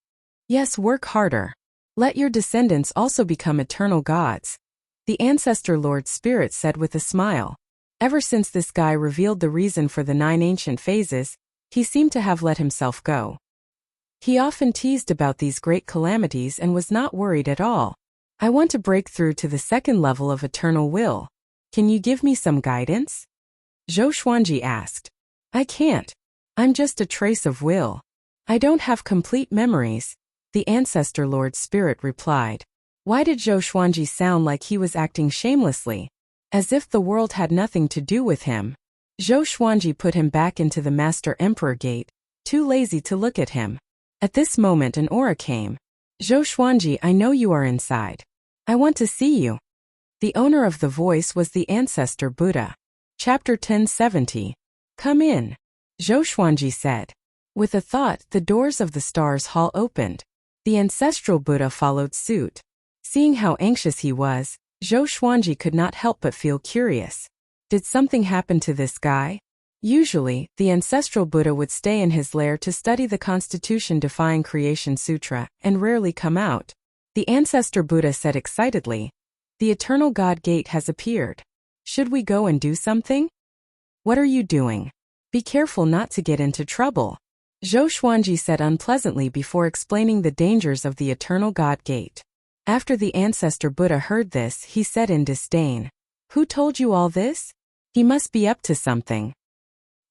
Yes, work harder. Let your descendants also become eternal gods. The Ancestor Lord Spirit said with a smile. Ever since this guy revealed the reason for the 9 ancient phases, he seemed to have let himself go. He often teased about these great calamities and was not worried at all. I want to break through to the second level of eternal will. Can you give me some guidance? Zhou Xuanji asked. I can't. I'm just a trace of will. I don't have complete memories, the Ancestor Lord Spirit replied. Why did Zhou Xuanji sound like he was acting shamelessly, as if the world had nothing to do with him? Zhou Xuanji put him back into the Master Emperor Gate, too lazy to look at him. At this moment an aura came. Zhou Xuanji, I know you are inside. I want to see you. The owner of the voice was the Ancestor Buddha. Chapter 1070. Come in, Zhou Xuanji said. With a thought, the doors of the Stars Hall opened. The Ancestral Buddha followed suit. Seeing how anxious he was, Zhou Xuanji could not help but feel curious. Did something happen to this guy? Usually, the Ancestral Buddha would stay in his lair to study the Constitution-defying Creation Sutra and rarely come out. The ancestor Buddha said excitedly, "The eternal God gate has appeared. Should we go and do something?" "What are you doing? Be careful not to get into trouble," Zhou Xuanji said unpleasantly before explaining the dangers of the eternal God gate. After the ancestor Buddha heard this, he said in disdain, "Who told you all this? He must be up to something.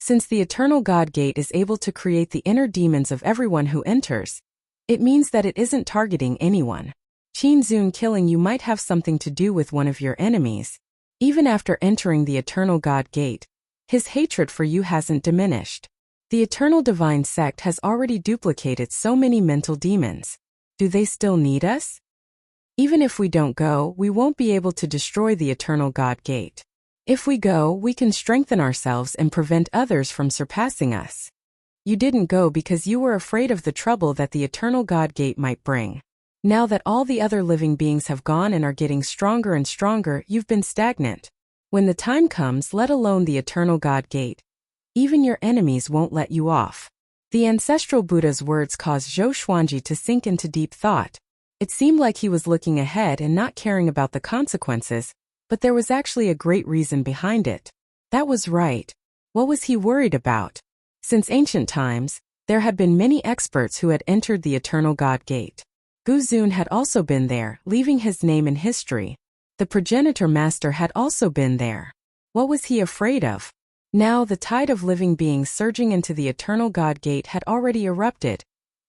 Since the eternal God gate is able to create the inner demons of everyone who enters, it means that it isn't targeting anyone. Qin Zun killing you might have something to do with one of your enemies. Even after entering the eternal God gate, his hatred for you hasn't diminished. The eternal divine sect has already duplicated so many mental demons. Do they still need us? Even if we don't go, we won't be able to destroy the eternal God gate. If we go, we can strengthen ourselves and prevent others from surpassing us. You didn't go because you were afraid of the trouble that the eternal God gate might bring. Now that all the other living beings have gone and are getting stronger and stronger, you've been stagnant. When the time comes, let alone the eternal God gate, even your enemies won't let you off." The ancestral Buddha's words caused Zhou Xuanji to sink into deep thought. It seemed like he was looking ahead and not caring about the consequences, but there was actually a great reason behind it. That was right. What was he worried about? Since ancient times, there had been many experts who had entered the eternal God gate. Gu Zun had also been there, leaving his name in history. The progenitor master had also been there. What was he afraid of? Now the tide of living beings surging into the eternal God gate had already erupted,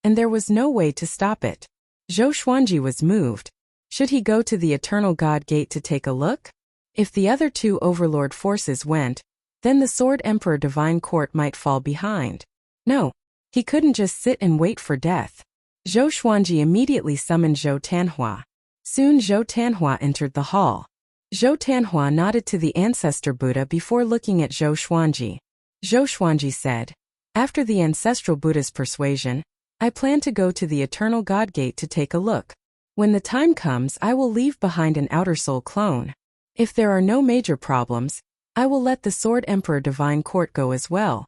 and there was no way to stop it. Zhou Xuanji was moved. Should he go to the eternal God gate to take a look? If the other two overlord forces went, then the Sword Emperor Divine Court might fall behind. No, he couldn't just sit and wait for death. Zhou Xuanji immediately summoned Zhou Tanhua. Soon Zhou Tanhua entered the hall. Zhou Tanhua nodded to the ancestor Buddha before looking at Zhou Xuanji. Zhou Xuanji said, "After the ancestral Buddha's persuasion, I plan to go to the eternal God gate to take a look. When the time comes, I will leave behind an outer soul clone. If there are no major problems, I will let the Sword Emperor Divine Court go as well."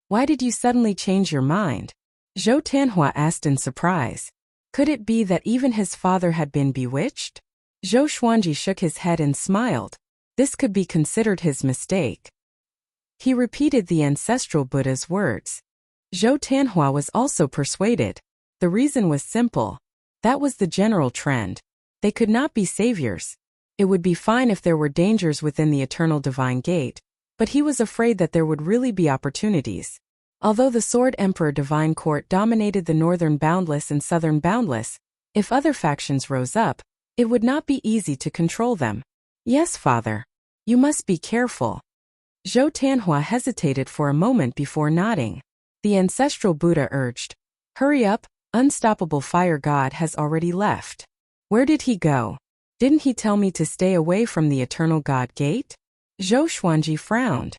"Why did you suddenly change your mind?" Zhou Tanhua asked in surprise. Could it be that even his father had been bewitched? Zhou Xuanji shook his head and smiled. This could be considered his mistake. He repeated the ancestral Buddha's words. Zhou Tanhua was also persuaded. The reason was simple. That was the general trend. They could not be saviors. It would be fine if there were dangers within the eternal divine gate, but he was afraid that there would really be opportunities. Although the Sword Emperor Divine Court dominated the northern boundless and southern boundless, if other factions rose up, it would not be easy to control them. "Yes, father. You must be careful." Zhou Tanhua hesitated for a moment before nodding. The ancestral Buddha urged, "Hurry up, unstoppable fire god has already left." "Where did he go? Didn't he tell me to stay away from the eternal God gate?" Zhou Xuanji frowned.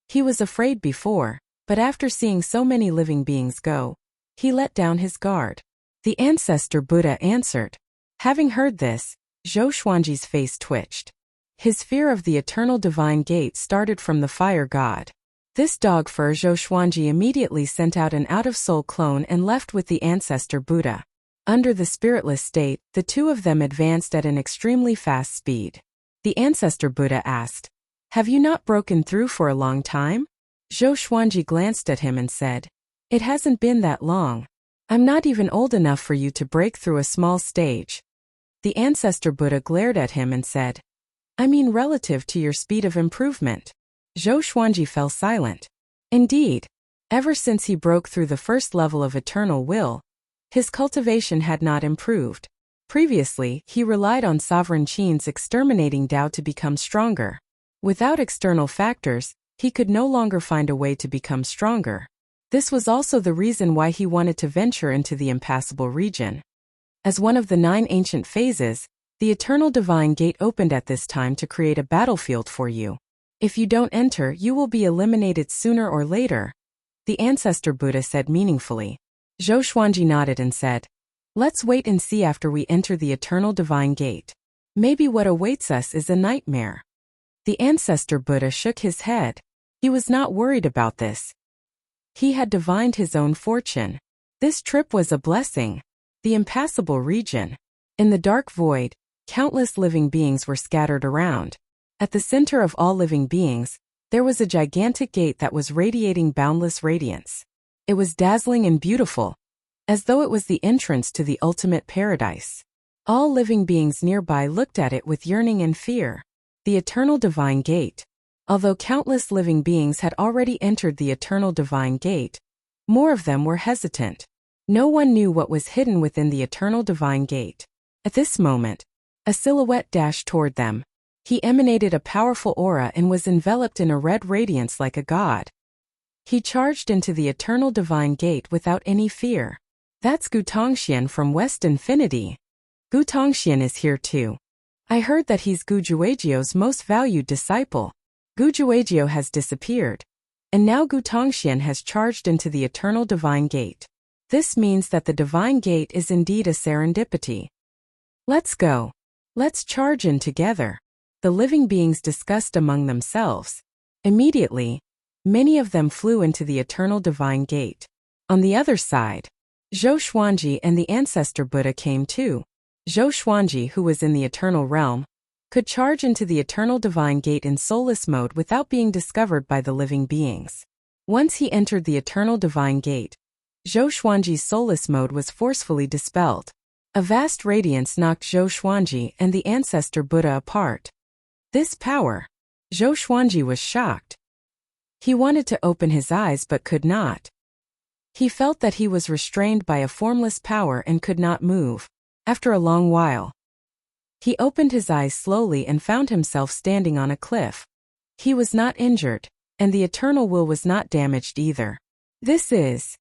He was afraid before, but after seeing so many living beings go, he let down his guard. The ancestor Buddha answered. Having heard this, Zhou Xuanji's face twitched. His fear of the eternal divine gate started from the fire god. This dog fur Zhou Xuanji immediately sent out an out-of-soul clone and left with the ancestor Buddha. Under the spiritless state, the two of them advanced at an extremely fast speed. The ancestor Buddha asked, "Have you not broken through for a long time?" Zhou Xuanji glanced at him and said, "It hasn't been that long. I'm not even old enough for you to break through a small stage." The ancestor Buddha glared at him and said, "I mean relative to your speed of improvement." Zhou Xuanji fell silent. Indeed, ever since he broke through the first level of eternal will, his cultivation had not improved. Previously, he relied on Sovereign Qin's exterminating Tao to become stronger. Without external factors, he could no longer find a way to become stronger. This was also the reason why he wanted to venture into the impassable region. As one of the 9 ancient phases, the eternal divine gate opened at this time to create a battlefield for you. If you don't enter, you will be eliminated sooner or later, the ancestor Buddha said meaningfully. Zhou Xuanji nodded and said, "Let's wait and see after we enter the eternal divine gate. Maybe what awaits us is a nightmare." The ancestor Buddha shook his head. He was not worried about this. He had divined his own fortune. This trip was a blessing. The impassable region. In the dark void, countless living beings were scattered around. At the center of all living beings, there was a gigantic gate that was radiating boundless radiance. It was dazzling and beautiful, as though it was the entrance to the ultimate paradise. All living beings nearby looked at it with yearning and fear. The Eternal Divine Gate. Although countless living beings had already entered the Eternal Divine Gate, more of them were hesitant. No one knew what was hidden within the Eternal Divine Gate. At this moment, a silhouette dashed toward them. He emanated a powerful aura and was enveloped in a red radiance like a god. He charged into the Eternal Divine Gate without any fear. That's Gu Tongxian from West Infinity. Gu Tongxian is here too. I heard that he's Gu Juejiu's most valued disciple. Gu Juejiu has disappeared, and now Gu Tongxian has charged into the Eternal Divine Gate. This means that the Divine Gate is indeed a serendipity. Let's go. Let's charge in together. The living beings discussed among themselves. Immediately, many of them flew into the Eternal Divine Gate. On the other side, Zhou Xuanji and the Ancestor Buddha came too. Zhou Xuanji, who was in the Eternal Realm, could charge into the Eternal Divine Gate in soulless mode without being discovered by the living beings. Once he entered the Eternal Divine Gate, Zhou Xuanji's soulless mode was forcefully dispelled. A vast radiance knocked Zhou Xuanji and the Ancestor Buddha apart. This power. Zhou Xuanji was shocked. He wanted to open his eyes but could not. He felt that he was restrained by a formless power and could not move. After a long while, he opened his eyes slowly and found himself standing on a cliff. He was not injured, and the eternal will was not damaged either. This is...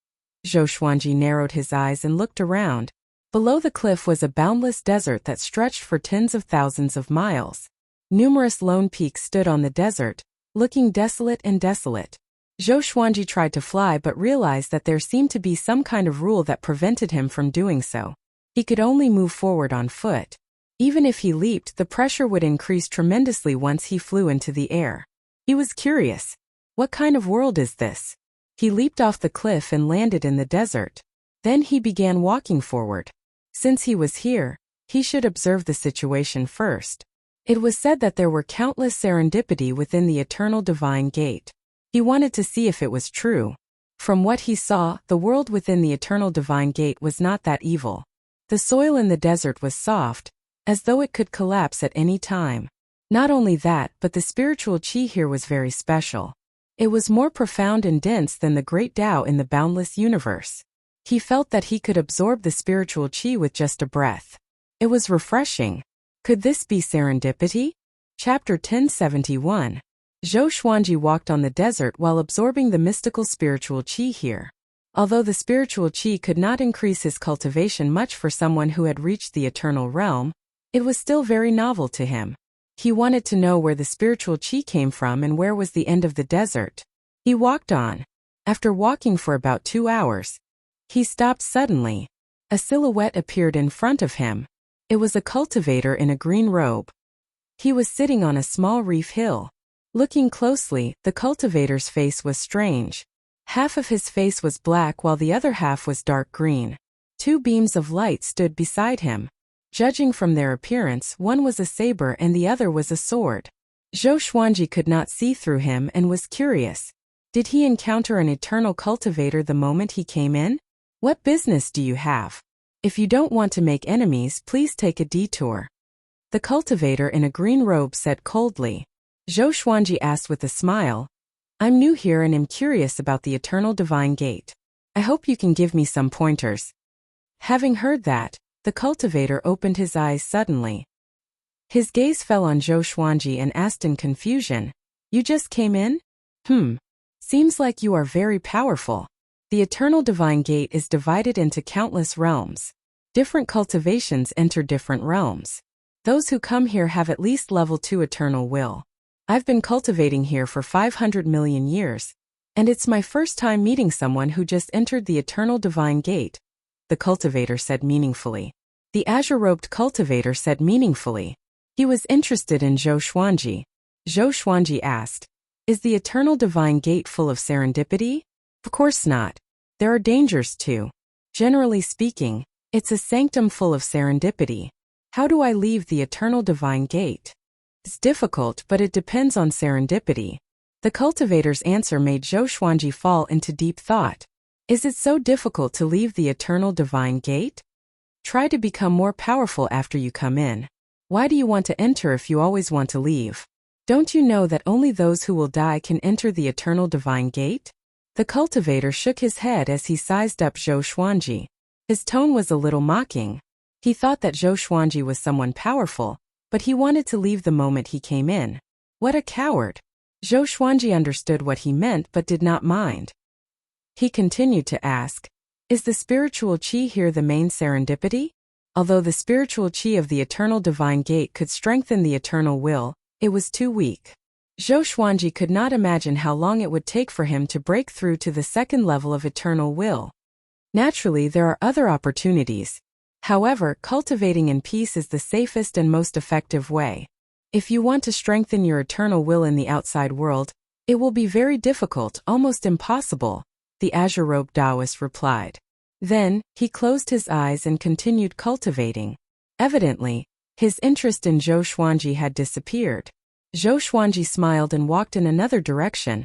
Zhou Xuanji narrowed his eyes and looked around. Below the cliff was a boundless desert that stretched for tens of thousands of miles. Numerous lone peaks stood on the desert, looking desolate and desolate. Zhou Xuanji tried to fly but realized that there seemed to be some kind of rule that prevented him from doing so. He could only move forward on foot. Even if he leaped, the pressure would increase tremendously once he flew into the air. He was curious. What kind of world is this? He leaped off the cliff and landed in the desert. Then he began walking forward. Since he was here, he should observe the situation first. It was said that there were countless serendipity within the Eternal Divine Gate. He wanted to see if it was true. From what he saw, the world within the Eternal Divine Gate was not that evil. The soil in the desert was soft, as though it could collapse at any time. Not only that, but the spiritual qi here was very special. It was more profound and dense than the great Tao in the boundless universe. He felt that he could absorb the spiritual qi with just a breath. It was refreshing. Could this be serendipity? Chapter 1071. Zhou Xuanji walked on the desert while absorbing the mystical spiritual qi here. Although the spiritual qi could not increase his cultivation much for someone who had reached the eternal realm, it was still very novel to him. He wanted to know where the spiritual qi came from and where was the end of the desert. He walked on. After walking for about 2 hours, he stopped suddenly. A silhouette appeared in front of him. It was a cultivator in a green robe. He was sitting on a small reef hill. Looking closely, the cultivator's face was strange. Half of his face was black while the other half was dark green. 2 beams of light stood beside him. Judging from their appearance, one was a saber and the other was a sword. Zhou Xuanji could not see through him and was curious. Did he encounter an eternal cultivator the moment he came in? What business do you have? If you don't want to make enemies, please take a detour. The cultivator in a green robe said coldly. Zhou Xuanji asked with a smile, I'm new here and am curious about the Eternal Divine Gate. I hope you can give me some pointers. Having heard that, the cultivator opened his eyes suddenly. His gaze fell on Zhou Xuanji and asked in confusion, You just came in? Seems like you are very powerful. The Eternal Divine Gate is divided into countless realms. Different cultivations enter different realms. Those who come here have at least level 2 eternal will. I've been cultivating here for 500 million years, and it's my first time meeting someone who just entered the Eternal Divine Gate, the cultivator said meaningfully. The azure-robed cultivator said meaningfully. He was interested in Zhou Xuanji. Zhou Xuanji asked, Is the Eternal Divine Gate full of serendipity? Of course not. There are dangers too. Generally speaking, it's a sanctum full of serendipity. How do I leave the eternal divine gate? It's difficult, but it depends on serendipity. The cultivator's answer made Zhou Xuanji fall into deep thought. Is it so difficult to leave the eternal divine gate? Try to become more powerful after you come in. Why do you want to enter if you always want to leave? Don't you know that only those who will die can enter the eternal divine gate? The cultivator shook his head as he sized up Zhou Xuanji. His tone was a little mocking. He thought that Zhou Xuanji was someone powerful, but he wanted to leave the moment he came in. What a coward! Zhou Xuanji understood what he meant but did not mind. He continued to ask, is the spiritual qi here the main serendipity? Although the spiritual qi of the eternal divine gate could strengthen the eternal will, it was too weak. Zhou Xuanji could not imagine how long it would take for him to break through to the second level of eternal will. Naturally, there are other opportunities. However, cultivating in peace is the safest and most effective way. If you want to strengthen your eternal will in the outside world, it will be very difficult, almost impossible, the azure-robed Taoist replied. Then, he closed his eyes and continued cultivating. Evidently, his interest in Zhou Xuanji had disappeared. Zhou Xuanji smiled and walked in another direction,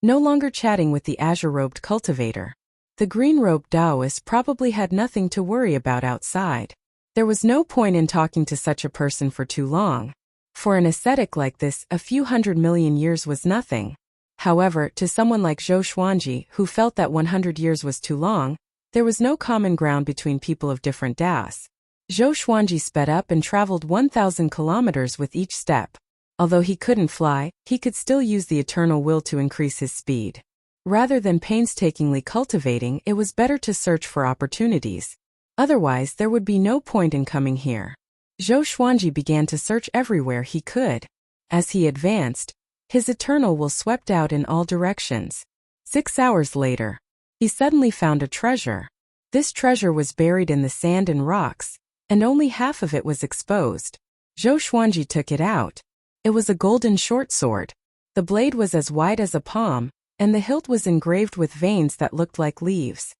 no longer chatting with the azure-robed cultivator. The green-robed Taoist probably had nothing to worry about outside. There was no point in talking to such a person for too long. For an ascetic like this, a few 100 million years was nothing. However, to someone like Zhou Xuanji, who felt that 100 years was too long, there was no common ground between people of different Daos. Zhou Xuanji sped up and traveled 1,000 kilometers with each step. Although he couldn't fly, he could still use the eternal will to increase his speed. Rather than painstakingly cultivating, it was better to search for opportunities. Otherwise, there would be no point in coming here. Zhou Xuanji began to search everywhere he could. As he advanced, his eternal will swept out in all directions. 6 hours later, he suddenly found a treasure. This treasure was buried in the sand and rocks, and only half of it was exposed. Zhou Xuanji took it out. It was a golden short sword. The blade was as wide as a palm, and the hilt was engraved with veins that looked like leaves.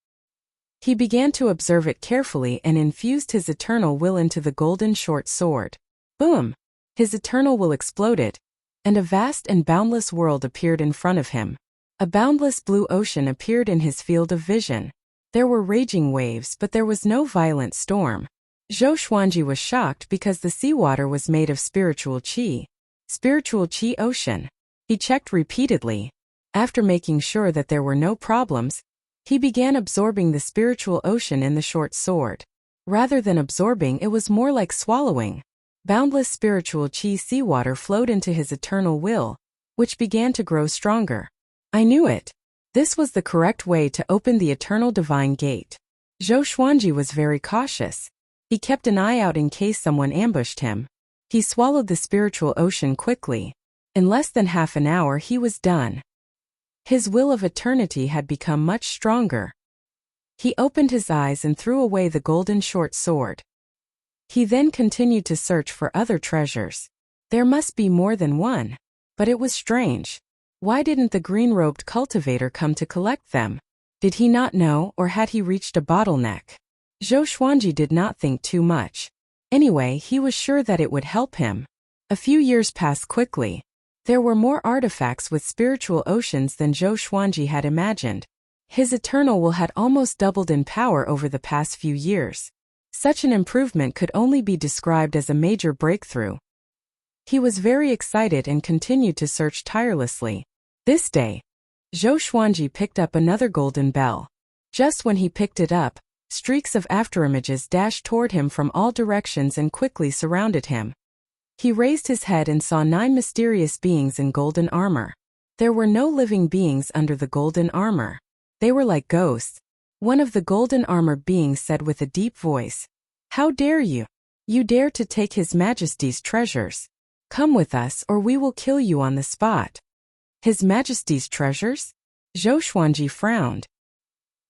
He began to observe it carefully and infused his eternal will into the golden short sword. Boom! His eternal will exploded, and a vast and boundless world appeared in front of him. A boundless blue ocean appeared in his field of vision. There were raging waves, but there was no violent storm. Zhou Xuanji was shocked because the seawater was made of spiritual qi. Spiritual qi ocean. He checked repeatedly. After making sure that there were no problems, he began absorbing the spiritual ocean in the short sword. Rather than absorbing, it was more like swallowing. Boundless spiritual qi seawater flowed into his eternal will, which began to grow stronger. I knew it. This was the correct way to open the eternal divine gate. Zhou Xuanji was very cautious. He kept an eye out in case someone ambushed him. He swallowed the spiritual ocean quickly. In less than half an hour he was done. His will of eternity had become much stronger. He opened his eyes and threw away the golden short sword. He then continued to search for other treasures. There must be more than one. But it was strange. Why didn't the green-robed cultivator come to collect them? Did he not know, or had he reached a bottleneck? Zhou Xuanji did not think too much. Anyway, he was sure that it would help him. A few years passed quickly. There were more artifacts with spiritual oceans than Zhou Xuanji had imagined. His eternal will had almost doubled in power over the past few years. Such an improvement could only be described as a major breakthrough. He was very excited and continued to search tirelessly. This day, Zhou Xuanji picked up another golden bell. Just when he picked it up, streaks of afterimages dashed toward him from all directions and quickly surrounded him. He raised his head and saw 9 mysterious beings in golden armor. There were no living beings under the golden armor. They were like ghosts. One of the golden armor beings said with a deep voice, "How dare you? You dare to take His Majesty's treasures. Come with us or we will kill you on the spot." His Majesty's treasures? Zhou Xuanji frowned.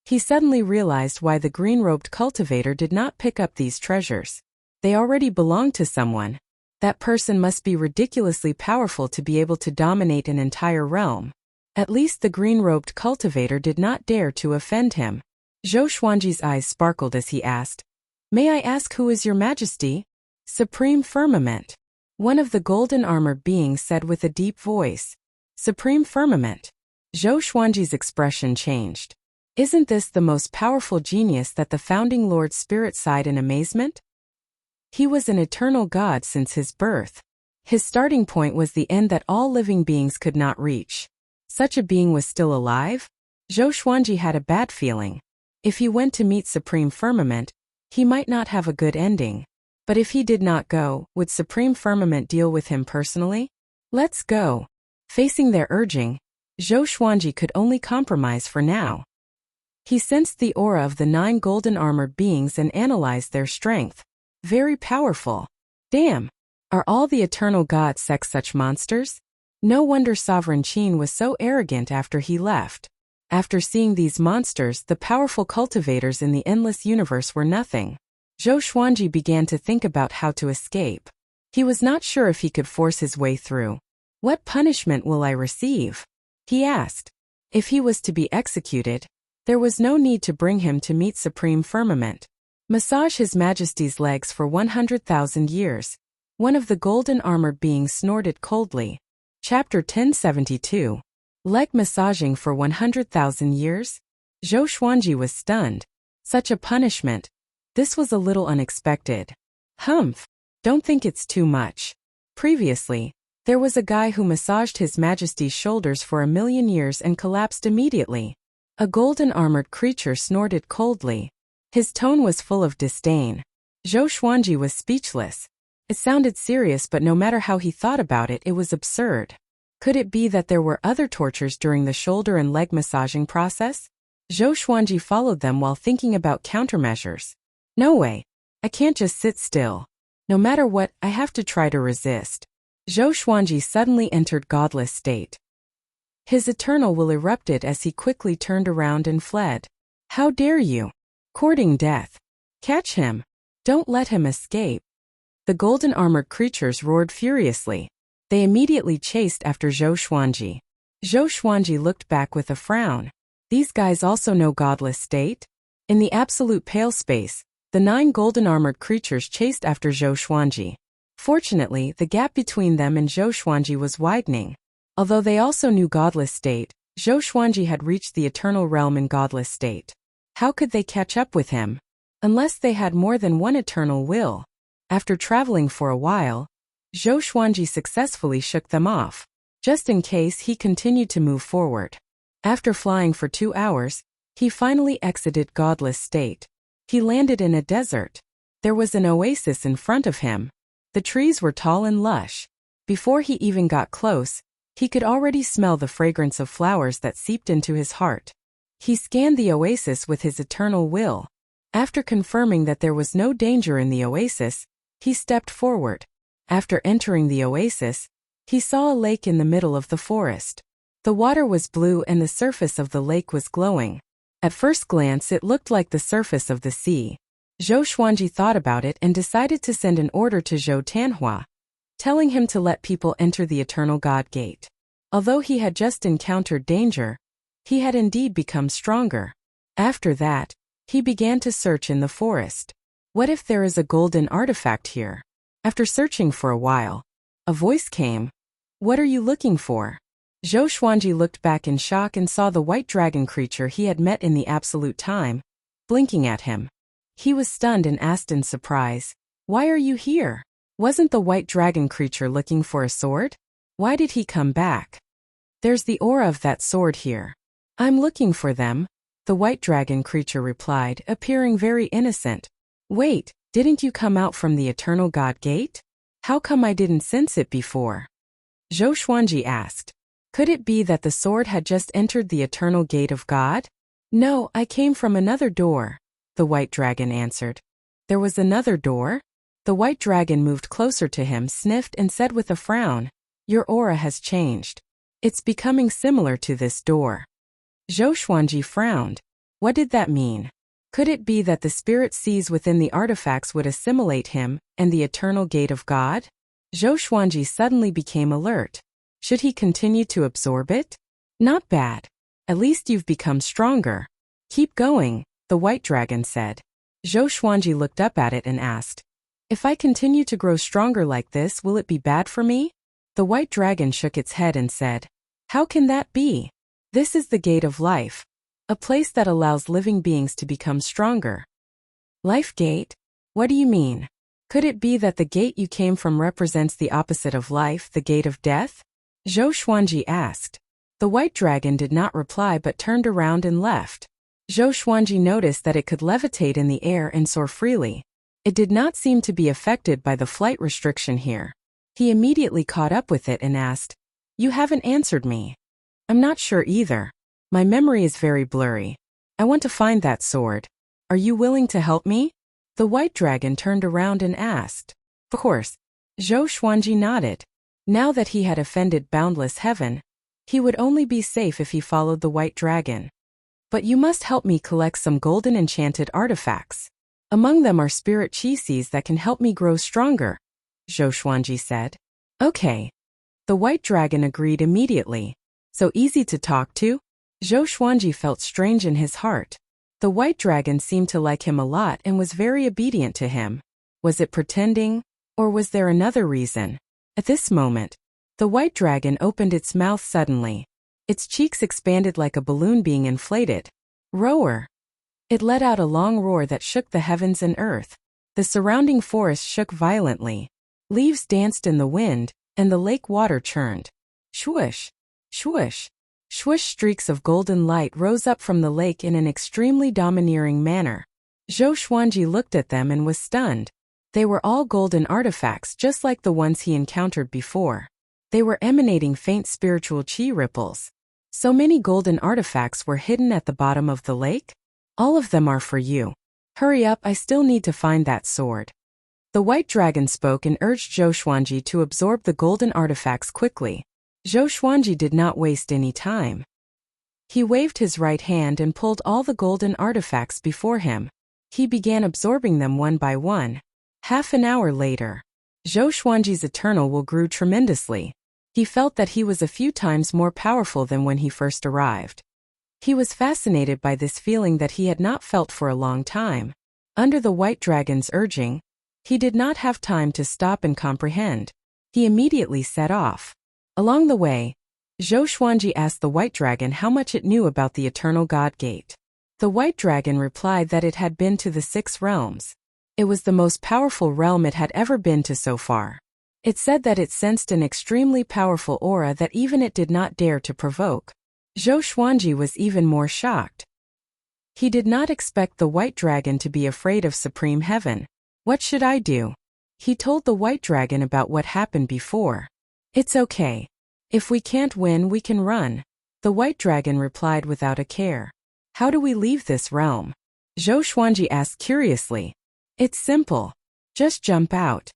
He suddenly realized why the green-robed cultivator did not pick up these treasures. They already belonged to someone. That person must be ridiculously powerful to be able to dominate an entire realm. At least the green-robed cultivator did not dare to offend him. Zhou Xuanji's eyes sparkled as he asked, "May I ask who is your Majesty?" Supreme Firmament. One of the golden-armored beings said with a deep voice. Supreme Firmament. Zhou Xuanji's expression changed. Isn't this the most powerful genius that the founding Lord Spirit sighed in amazement? He was an eternal god since his birth. His starting point was the end that all living beings could not reach. Such a being was still alive? Zhou Xuanji had a bad feeling. If he went to meet Supreme Firmament, he might not have a good ending. But if he did not go, would Supreme Firmament deal with him personally? Let's go. Facing their urging, Zhou Xuanji could only compromise for now. He sensed the aura of the 9 golden-armored beings and analyzed their strength. Very powerful. Damn. Are all the eternal gods such monsters? No wonder Sovereign Qin was so arrogant after he left. After seeing these monsters, the powerful cultivators in the endless universe were nothing. Zhou Xuanji began to think about how to escape. He was not sure if he could force his way through. What punishment will I receive? He asked. If he was to be executed, there was no need to bring him to meet Supreme Firmament. Massage His Majesty's legs for 100,000 years. One of the golden-armored beings snorted coldly. Chapter 1072. Leg massaging for 100,000 years? Zhou Xuanji was stunned. Such a punishment. This was a little unexpected. Humph. Don't think it's too much. Previously, there was a guy who massaged His Majesty's shoulders for 1,000,000 years and collapsed immediately. A golden-armored creature snorted coldly. His tone was full of disdain. Zhou Xuanji was speechless. It sounded serious, but no matter how he thought about it, it was absurd. Could it be that there were other tortures during the shoulder and leg massaging process? Zhou Xuanji followed them while thinking about countermeasures. No way. I can't just sit still. No matter what, I have to try to resist. Zhou Xuanji suddenly entered godless state. His eternal will erupted as he quickly turned around and fled. How dare you? Courting death. Catch him. Don't let him escape. The golden-armored creatures roared furiously. They immediately chased after Zhou Xuanji. Zhou Xuanji looked back with a frown. These guys also know godless state? In the absolute pale space, the 9 golden-armored creatures chased after Zhou Xuanji. Fortunately, the gap between them and Zhou Xuanji was widening. Although they also knew godless state, Zhou Xuanji had reached the eternal realm in godless state. How could they catch up with him? Unless they had more than one eternal will. After traveling for a while, Zhou Xuanji successfully shook them off. Just in case, he continued to move forward. After flying for 2 hours, he finally exited godless state. He landed in a desert. There was an oasis in front of him. The trees were tall and lush. Before he even got close, he could already smell the fragrance of flowers that seeped into his heart. He scanned the oasis with his eternal will. After confirming that there was no danger in the oasis, he stepped forward. After entering the oasis, he saw a lake in the middle of the forest. The water was blue and the surface of the lake was glowing. At first glance, it looked like the surface of the sea. Zhou Xuanji thought about it and decided to send an order to Zhou Tanhua, telling him to let people enter the Eternal God Gate. Although he had just encountered danger, he had indeed become stronger. After that, he began to search in the forest. What if there is a golden artifact here? After searching for a while, a voice came. What are you looking for? Zhou Xuanji looked back in shock and saw the white dragon creature he had met in the absolute time, blinking at him. He was stunned and asked in surprise, "Why are you here? Wasn't the white dragon creature looking for a sword? Why did he come back?" "There's the aura of that sword here. I'm looking for them," the white dragon creature replied, appearing very innocent. "Wait, didn't you come out from the Eternal God Gate? How come I didn't sense it before?" Zhou Xuanji asked. Could it be that the sword had just entered the Eternal Gate of God? "No, I came from another door," the white dragon answered. "There was another door?" The white dragon moved closer to him, sniffed and said with a frown, "Your aura has changed. It's becoming similar to this door." Zhou Xuanji frowned. What did that mean? Could it be that the spirit sees within the artifacts would assimilate him and the Eternal Gate of God? Zhou Xuanji suddenly became alert. Should he continue to absorb it? Not bad. At least you've become stronger. Keep going, the white dragon said. Zhou Xuanji looked up at it and asked, If I continue to grow stronger like this, will it be bad for me? The white dragon shook its head and said, How can that be? This is the gate of life, a place that allows living beings to become stronger. Life gate? What do you mean? Could it be that the gate you came from represents the opposite of life, the gate of death? Zhou Xuanji asked. The white dragon did not reply but turned around and left. Zhou Xuanji noticed that it could levitate in the air and soar freely. It did not seem to be affected by the flight restriction here. He immediately caught up with it and asked, You haven't answered me. I'm not sure either. My memory is very blurry. I want to find that sword. Are you willing to help me? The white dragon turned around and asked. Of course. Zhou Xuanji nodded. Now that he had offended boundless heaven, he would only be safe if he followed the white dragon. But you must help me collect some golden enchanted artifacts. Among them are spirit chi seeds that can help me grow stronger, Zhou Xuanji said. Okay. The white dragon agreed immediately. So easy to talk to? Zhou Xuanji felt strange in his heart. The white dragon seemed to like him a lot and was very obedient to him. Was it pretending, or was there another reason? At this moment, the white dragon opened its mouth suddenly. Its cheeks expanded like a balloon being inflated. Roar! It let out a long roar that shook the heavens and earth. The surrounding forest shook violently. Leaves danced in the wind, and the lake water churned. Swoosh! Swoosh! Swoosh! Streaks of golden light rose up from the lake in an extremely domineering manner. Zhou Xuanji looked at them and was stunned. They were all golden artifacts just like the ones he encountered before. They were emanating faint spiritual chi ripples. So many golden artifacts were hidden at the bottom of the lake? All of them are for you. Hurry up, I still need to find that sword. The white dragon spoke and urged Zhou Xuanji to absorb the golden artifacts quickly. Zhou Xuanji did not waste any time. He waved his right hand and pulled all the golden artifacts before him. He began absorbing them one by one. Half an hour later, Zhou Xuanji's eternal will grew tremendously. He felt that he was a few times more powerful than when he first arrived. He was fascinated by this feeling that he had not felt for a long time. Under the white dragon's urging, he did not have time to stop and comprehend. He immediately set off. Along the way, Zhou Xuanji asked the white dragon how much it knew about the eternal God Gate. The white dragon replied that it had been to the 6 realms. It was the most powerful realm it had ever been to so far. It said that it sensed an extremely powerful aura that even it did not dare to provoke. Zhou Xuanji was even more shocked. He did not expect the white dragon to be afraid of supreme heaven. What should I do? He told the white dragon about what happened before. It's okay. If we can't win, we can run. The white dragon replied without a care. How do we leave this realm? Zhou Xuanji asked curiously. It's simple. Just jump out.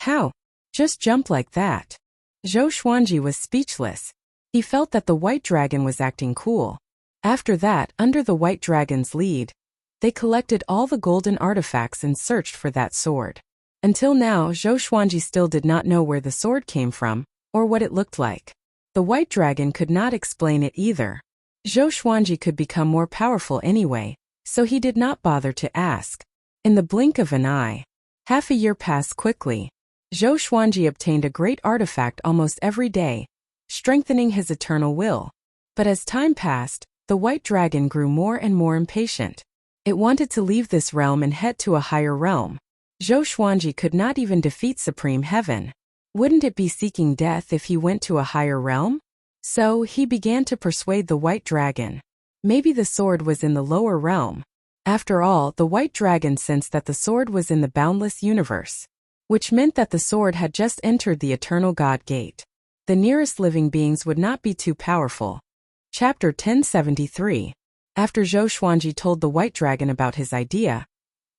How? Just jump like that. Zhou Xuanji was speechless. He felt that the white dragon was acting cool. After that, under the white dragon's lead, they collected all the golden artifacts and searched for that sword. Until now, Zhou Xuanji still did not know where the sword came from, or what it looked like. The white dragon could not explain it either. Zhou Xuanji could become more powerful anyway, so he did not bother to ask. In the blink of an eye, half a year passed quickly. Zhou Xuanji obtained a great artifact almost every day, strengthening his eternal will. But as time passed, the white dragon grew more and more impatient. It wanted to leave this realm and head to a higher realm. Zhou Xuanji could not even defeat supreme heaven. Wouldn't it be seeking death if he went to a higher realm? So he began to persuade the white dragon. Maybe the sword was in the lower realm. After all, the white dragon sensed that the sword was in the boundless universe, which meant that the sword had just entered the eternal God Gate. The nearest living beings would not be too powerful. Chapter 1073. After Zhou Xuanji told the white dragon about his idea,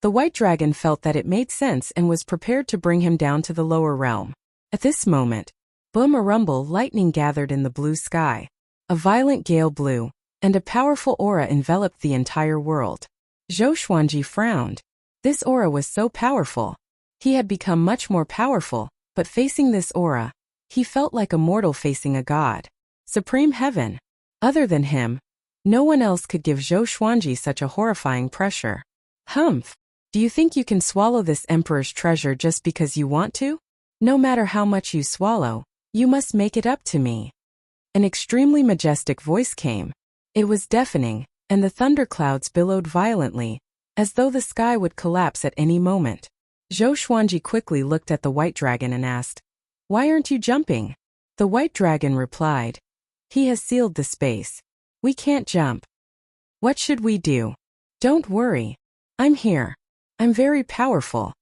the white dragon felt that it made sense and was prepared to bring him down to the lower realm. At this moment, boom, a rumble, lightning gathered in the blue sky. A violent gale blew, and a powerful aura enveloped the entire world. Zhou Xuanji frowned. This aura was so powerful. He had become much more powerful, but facing this aura, he felt like a mortal facing a god. Supreme heaven. Other than him, no one else could give Zhou Xuanji such a horrifying pressure. Humph! Do you think you can swallow this emperor's treasure just because you want to? No matter how much you swallow, you must make it up to me. An extremely majestic voice came. It was deafening, and the thunderclouds billowed violently, as though the sky would collapse at any moment. Zhou Xuanji quickly looked at the white dragon and asked, "Why aren't you jumping?" The white dragon replied, "He has sealed the space. We can't jump." "What should we do?" "Don't worry. I'm here. I'm very powerful."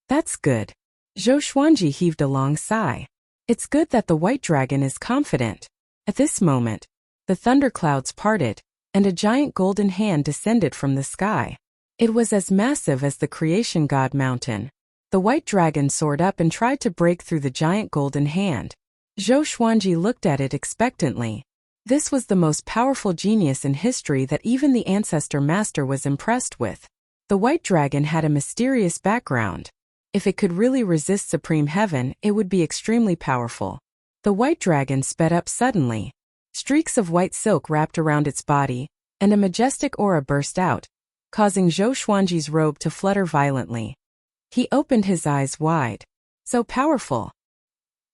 "That's good." Zhou Xuanji heaved a long sigh. It's good that the white dragon is confident. At this moment, the thunderclouds parted, and a giant golden hand descended from the sky. It was as massive as the creation god mountain. The white dragon soared up and tried to break through the giant golden hand. Zhou Xuanji looked at it expectantly. This was the most powerful genius in history that even the ancestor master was impressed with. The white dragon had a mysterious background. If it could really resist supreme heaven, it would be extremely powerful. The white dragon sped up suddenly. Streaks of white silk wrapped around its body, and a majestic aura burst out, causing Zhou Xuanji's robe to flutter violently. He opened his eyes wide. So powerful.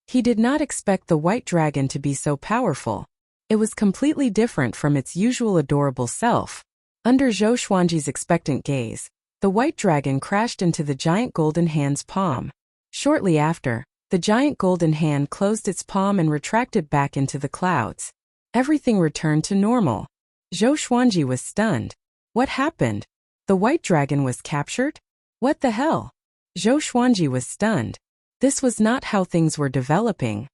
He did not expect the white dragon to be so powerful. It was completely different from its usual adorable self. Under Zhou Xuanji's expectant gaze, the white dragon crashed into the giant golden hand's palm. Shortly after, the giant golden hand closed its palm and retracted back into the clouds. Everything returned to normal. Zhou Xuanji was stunned. What happened? The white dragon was captured? What the hell? Zhou Xuanji was stunned. This was not how things were developing.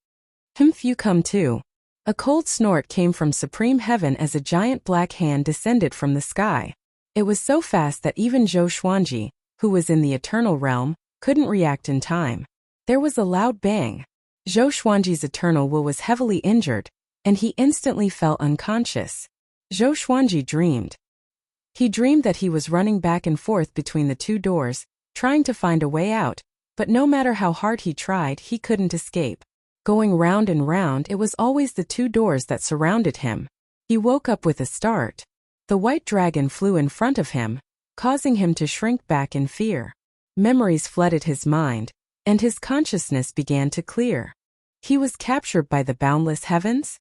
You come too. A cold snort came from supreme heaven as a giant black hand descended from the sky. It was so fast that even Zhou Xuanji, who was in the eternal realm, couldn't react in time. There was a loud bang. Zhou Xuanji's eternal will was heavily injured, and he instantly fell unconscious. Zhou Xuanji dreamed. He dreamed that he was running back and forth between the two doors, trying to find a way out, but no matter how hard he tried, he couldn't escape. Going round and round, it was always the two doors that surrounded him. He woke up with a start. The white dragon flew in front of him, causing him to shrink back in fear. Memories flooded his mind, and his consciousness began to clear. He was captured by the boundless heavens?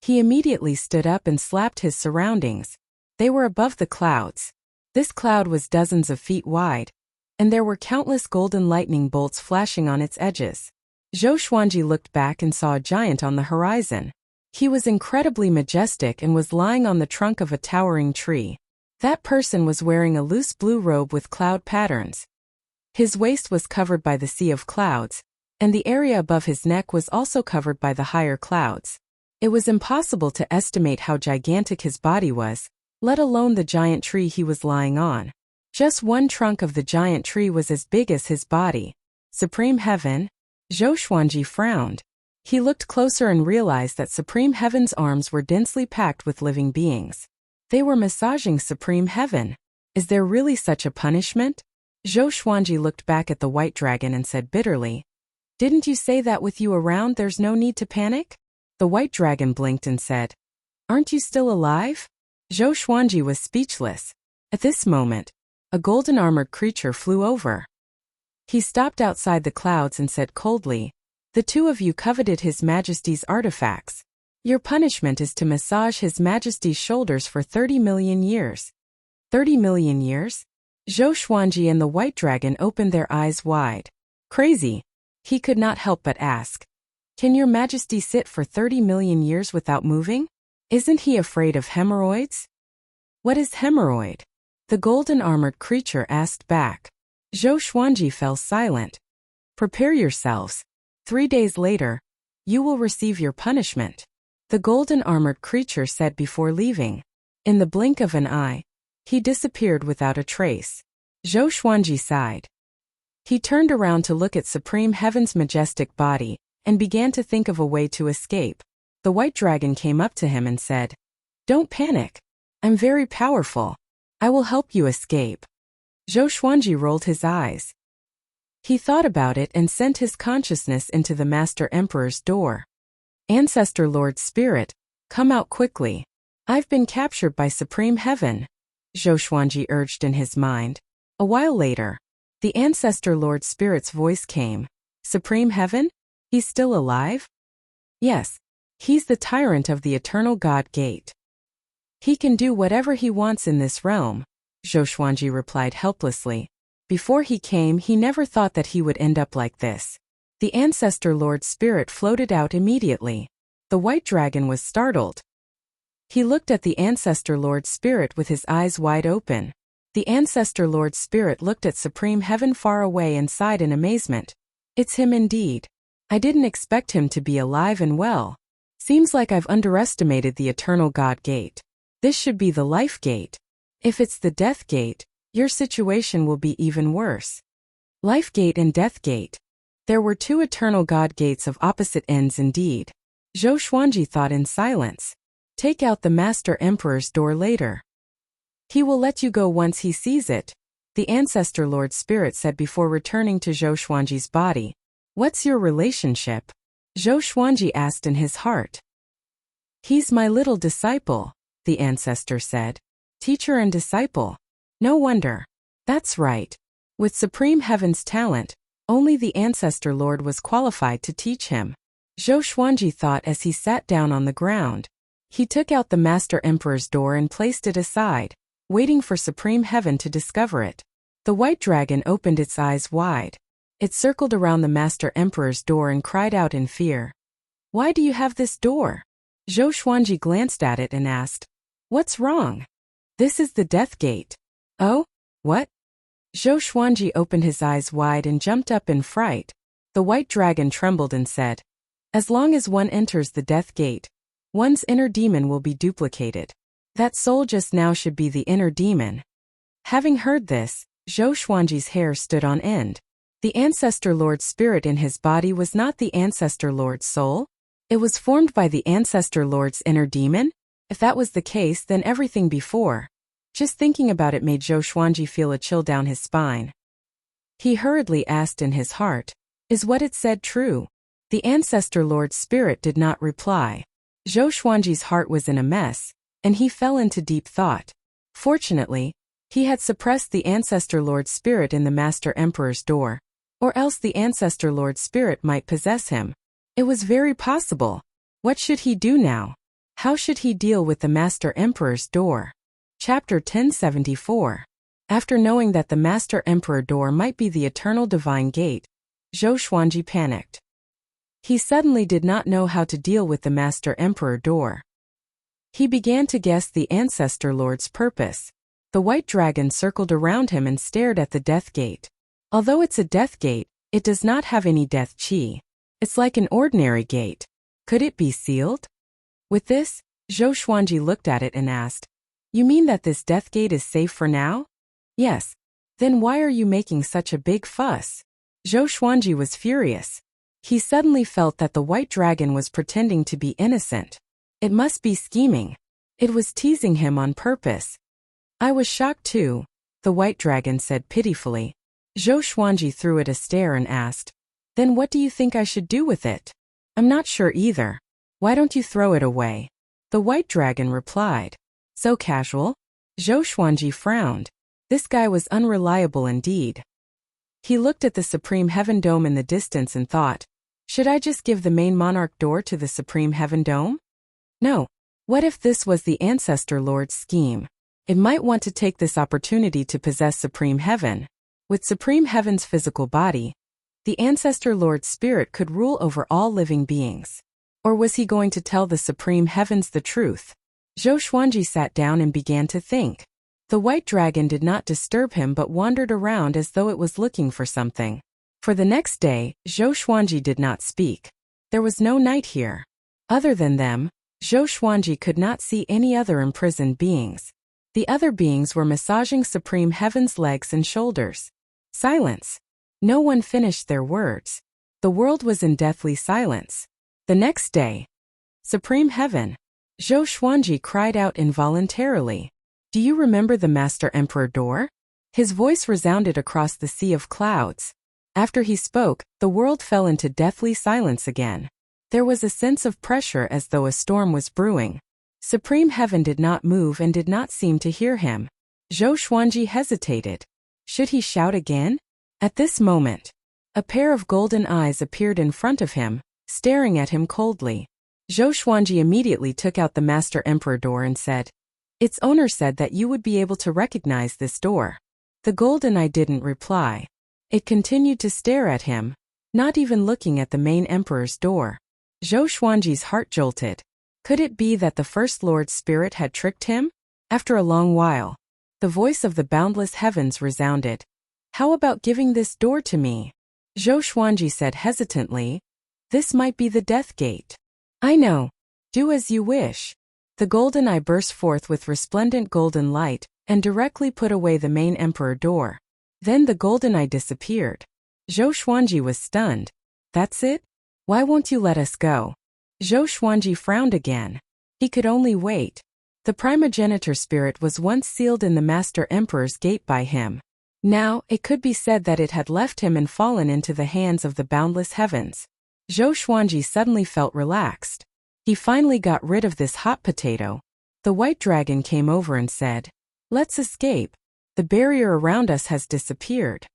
He immediately stood up and slapped his surroundings. They were above the clouds. This cloud was dozens of feet wide, and there were countless golden lightning bolts flashing on its edges. Zhou Xuanji looked back and saw a giant on the horizon. He was incredibly majestic and was lying on the trunk of a towering tree. That person was wearing a loose blue robe with cloud patterns. His waist was covered by the sea of clouds, and the area above his neck was also covered by the higher clouds. It was impossible to estimate how gigantic his body was, let alone the giant tree he was lying on. Just one trunk of the giant tree was as big as his body. Supreme Heaven? Zhou Xuanji frowned. He looked closer and realized that Supreme Heaven's arms were densely packed with living beings. They were massaging Supreme Heaven. Is there really such a punishment? Zhou Xuanji looked back at the white dragon and said bitterly, "Didn't you say that with you around there's no need to panic?" The white dragon blinked and said, "Aren't you still alive?" Zhou Xuanji was speechless. At this moment, a golden armored creature flew over. He stopped outside the clouds and said coldly, "The two of you coveted His Majesty's artifacts. Your punishment is to massage His Majesty's shoulders for 30 million years. 30 million years? Zhou Xuanji and the white dragon opened their eyes wide. Crazy. He could not help but ask, "Can your Majesty sit for 30 million years without moving? Isn't he afraid of hemorrhoids?" "What is hemorrhoid?" the golden armored creature asked back. Zhou Xuanji fell silent. "Prepare yourselves. 3 days later, you will receive your punishment," the golden armored creature said before leaving. In the blink of an eye, he disappeared without a trace. Zhou Xuanji sighed. He turned around to look at Supreme Heaven's majestic body, and began to think of a way to escape. The white dragon came up to him and said, "Don't panic. I'm very powerful. I will help you escape." Zhou Xuanji rolled his eyes. He thought about it and sent his consciousness into the Master Emperor's door. "Ancestor Lord Spirit, come out quickly. I've been captured by Supreme Heaven," Zhou Xuanji urged in his mind. A while later, the Ancestor Lord Spirit's voice came. Supreme Heaven? He's still alive? Yes. He's the tyrant of the Eternal God Gate. He can do whatever he wants in this realm, Zhou Xuanji replied helplessly. Before he came, he never thought that he would end up like this. The Ancestor Lord Spirit floated out immediately. The white dragon was startled. He looked at the Ancestor Lord Spirit with his eyes wide open. The Ancestor Lord Spirit looked at Supreme Heaven far away and sighed in amazement. It's him indeed. I didn't expect him to be alive and well. Seems like I've underestimated the Eternal God Gate. This should be the Life Gate. If it's the Death Gate, your situation will be even worse. Life Gate and Death Gate. There were two Eternal God Gates of opposite ends indeed. Zhou Xuanji thought in silence. Take out the Master Emperor's door later. He will let you go once he sees it, the Ancestor Lord Spirit said before returning to Zhou Xuanji's body. What's your relationship? Zhou Xuanji asked in his heart. He's my little disciple, the Ancestor said. Teacher and disciple. No wonder. That's right. With Supreme Heaven's talent, only the Ancestor Lord was qualified to teach him. Zhou Xuanji thought as he sat down on the ground. He took out the Master Emperor's door and placed it aside, waiting for Supreme Heaven to discover it. The white dragon opened its eyes wide. It circled around the Master Emperor's door and cried out in fear. Why do you have this door? Zhou Xuanji glanced at it and asked. What's wrong? This is the Death Gate. Oh? What? Zhou Xuanji opened his eyes wide and jumped up in fright. The white dragon trembled and said, as long as one enters the Death Gate, one's inner demon will be duplicated. That soul just now should be the inner demon. Having heard this, Zhou Xuanji's hair stood on end. The Ancestor Lord Spirit in his body was not the Ancestor Lord's soul? It was formed by the Ancestor Lord's inner demon? If that was the case, then everything before. Just thinking about it made Zhou Xuanji feel a chill down his spine. He hurriedly asked in his heart, is what it said true? The Ancestor Lord's Spirit did not reply. Zhou Xuanji's heart was in a mess, and he fell into deep thought. Fortunately, he had suppressed the Ancestor Lord Spirit in the Master Emperor's door, or else the Ancestor Lord Spirit might possess him. It was very possible. What should he do now? How should he deal with the Master Emperor's door? Chapter 1074. After knowing that the Master Emperor door might be the Eternal Divine Gate, Zhou Xuanji panicked. He suddenly did not know how to deal with the Master Emperor door. He began to guess the Ancestor Lord's purpose. The white dragon circled around him and stared at the Death Gate. Although it's a Death Gate, it does not have any death chi. It's like an ordinary gate. Could it be sealed? With this, Zhou Xuanji looked at it and asked, you mean that this Death Gate is safe for now? Yes. Then why are you making such a big fuss? Zhou Xuanji was furious. He suddenly felt that the white dragon was pretending to be innocent. It must be scheming. It was teasing him on purpose. I was shocked too, the white dragon said pitifully. Zhou Xuanji threw it a stare and asked, then what do you think I should do with it? I'm not sure either. Why don't you throw it away? The white dragon replied. So casual? Zhou Xuanji frowned. This guy was unreliable indeed. He looked at the Supreme Heaven Dome in the distance and thought, should I just give the main monarch door to the Supreme Heaven Dome? No. What if this was the Ancestor Lord's scheme? It might want to take this opportunity to possess Supreme Heaven. With Supreme Heaven's physical body, the Ancestor Lord Spirit could rule over all living beings. Or was he going to tell the Supreme Heavens the truth? Zhou Xuanji sat down and began to think. The white dragon did not disturb him but wandered around as though it was looking for something. For the next day, Zhou Xuanji did not speak. There was no night here. Other than them, Zhou Xuanji could not see any other imprisoned beings. The other beings were massaging Supreme Heaven's legs and shoulders. Silence. No one finished their words. The world was in deathly silence. The next day, Supreme Heaven. Zhou Xuanji cried out involuntarily. Do you remember the Master Emperor door? His voice resounded across the sea of clouds. After he spoke, the world fell into deathly silence again. There was a sense of pressure as though a storm was brewing. Supreme Heaven did not move and did not seem to hear him. Zhou Xuanji hesitated. Should he shout again? At this moment, a pair of golden eyes appeared in front of him, staring at him coldly. Zhou Xuanji immediately took out the Master Emperor door and said, "Its owner said that you would be able to recognize this door." The golden eye didn't reply. It continued to stare at him, not even looking at the main emperor's door. Zhou Xuanji's heart jolted. Could it be that the First Lord's spirit had tricked him? After a long while, the voice of the boundless heavens resounded. "How about giving this door to me?" Zhou Xuanji said hesitantly, "This might be the death gate." "I know. Do as you wish." The golden eye burst forth with resplendent golden light and directly put away the main emperor door. Then the golden eye disappeared. Zhou Xuanji was stunned. "That's it? Why won't you let us go?" Zhou Xuanji frowned again. He could only wait. The primogenitor spirit was once sealed in the Master Emperor's gate by him. Now, it could be said that it had left him and fallen into the hands of the boundless heavens. Zhou Xuanji suddenly felt relaxed. He finally got rid of this hot potato. The white dragon came over and said, "Let's escape. The barrier around us has disappeared."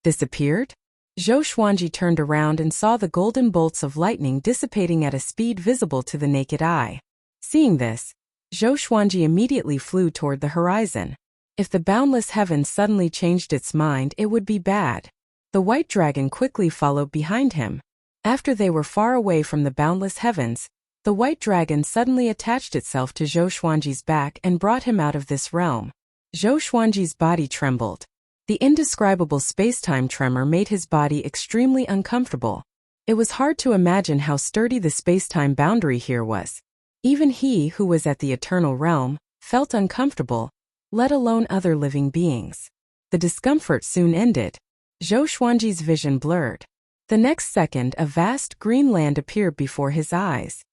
Disappeared? Zhou Xuanji turned around and saw the golden bolts of lightning dissipating at a speed visible to the naked eye. Seeing this, Zhou Xuanji immediately flew toward the horizon. If the boundless heavens suddenly changed its mind, it would be bad. The white dragon quickly followed behind him. After they were far away from the boundless heavens, the white dragon suddenly attached itself to Zhou Xuanji's back and brought him out of this realm. Zhou Xuanji's body trembled. The indescribable space-time tremor made his body extremely uncomfortable. It was hard to imagine how sturdy the space-time boundary here was. Even he, who was at the eternal realm, felt uncomfortable, let alone other living beings. The discomfort soon ended. Zhou Xuanji's vision blurred. The next second, a vast green land appeared before his eyes.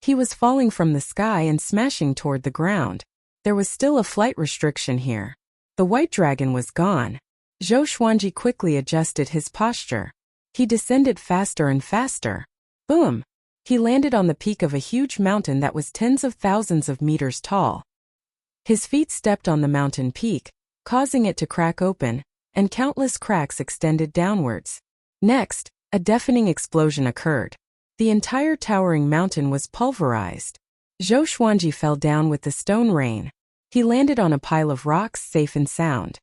He was falling from the sky and smashing toward the ground. There was still a flight restriction here. The white dragon was gone. Zhou Xuanji quickly adjusted his posture. He descended faster and faster. Boom! He landed on the peak of a huge mountain that was tens of thousands of meters tall. His feet stepped on the mountain peak, causing it to crack open, and countless cracks extended downwards. Next, a deafening explosion occurred. The entire towering mountain was pulverized. Zhou Xuanji fell down with the stone rain. He landed on a pile of rocks, safe and sound.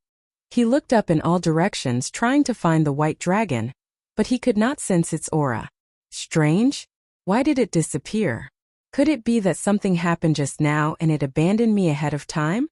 He looked up in all directions trying to find the white dragon, but he could not sense its aura. Strange? Why did it disappear? Could it be that something happened just now and it abandoned me ahead of time?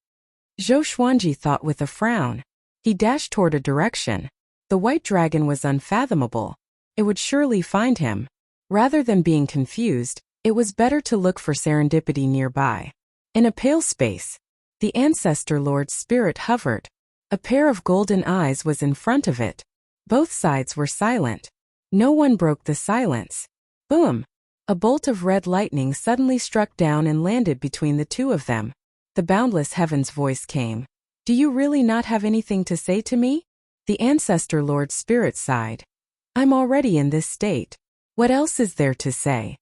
Zhou Xuanji thought with a frown. He dashed toward a direction. The white dragon was unfathomable. It would surely find him. Rather than being confused, it was better to look for serendipity nearby. In a pale space, the Ancestor Lord's spirit hovered. A pair of golden eyes was in front of it. Both sides were silent. No one broke the silence. Boom! A bolt of red lightning suddenly struck down and landed between the two of them. The boundless heavens' voice came. "Do you really not have anything to say to me?" The Ancestor Lord's spirit sighed. "I'm already in this state. What else is there to say?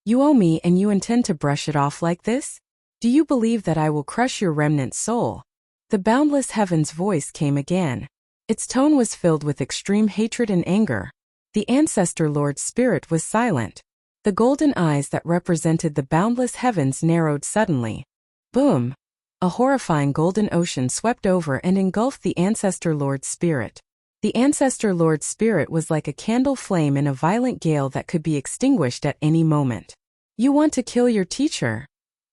You owe me and you intend to brush it off like this? Do you believe that I will crush your remnant soul?" The boundless heavens' voice came again. Its tone was filled with extreme hatred and anger. The Ancestor Lord's spirit was silent. The golden eyes that represented the boundless heavens narrowed suddenly. Boom! A horrifying golden ocean swept over and engulfed the Ancestor Lord's spirit. The Ancestor Lord's spirit was like a candle flame in a violent gale that could be extinguished at any moment. "You want to kill your teacher?"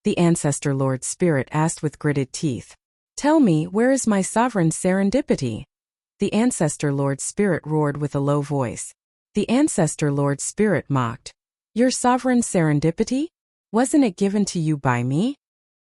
The Ancestor Lord's spirit asked with gritted teeth. "Tell me, where is my sovereign serendipity?" The Ancestor Lord's spirit roared with a low voice. The Ancestor Lord's spirit mocked. "Your sovereign serendipity? Wasn't it given to you by me?"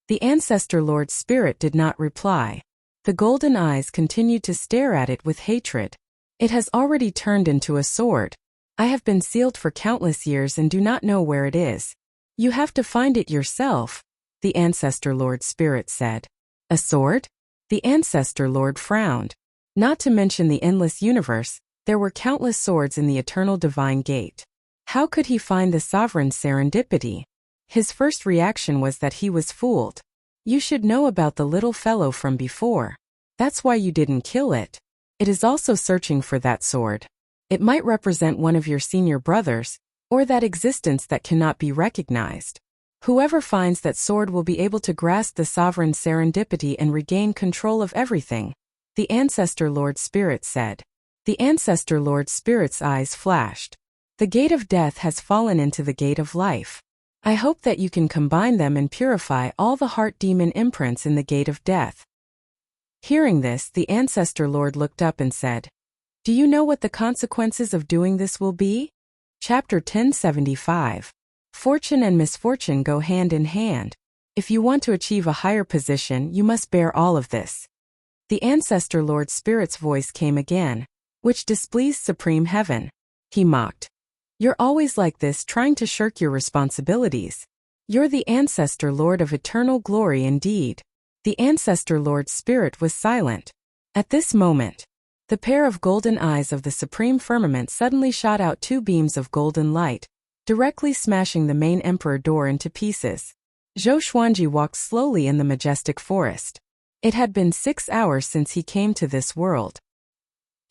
The Ancestor Lord's spirit did not reply. The golden eyes continued to stare at it with hatred. "It has already turned into a sword. I have been sealed for countless years and do not know where it is. You have to find it yourself," the Ancestor Lord's spirit said. "A sword?" The Ancestor Lord frowned. Not to mention the endless universe, there were countless swords in the eternal divine gate. How could he find the sovereign serendipity? His first reaction was that he was fooled. "You should know about the little fellow from before. That's why you didn't kill it. It is also searching for that sword. It might represent one of your senior brothers, or that existence that cannot be recognized. Whoever finds that sword will be able to grasp the sovereign serendipity and regain control of everything, the Ancestor Lord Spirit said. The Ancestor Lord Spirit's eyes flashed. The gate of death has fallen into the gate of life. I hope that you can combine them and purify all the heart demon imprints in the gate of death. Hearing this, the Ancestor Lord looked up and said, Do you know what the consequences of doing this will be? Chapter 1075. Fortune and misfortune go hand in hand. If you want to achieve a higher position, you must bear all of this. The Ancestor Lord Spirit's voice came again, which displeased Supreme Heaven. He mocked. You're always like this, trying to shirk your responsibilities. You're the Ancestor Lord of eternal glory indeed. The Ancestor Lord Spirit was silent. At this moment, the pair of golden eyes of the Supreme Firmament suddenly shot out two beams of golden light, directly smashing the main emperor door into pieces. Zhou Xuanji walked slowly in the majestic forest. It had been 6 hours since he came to this world.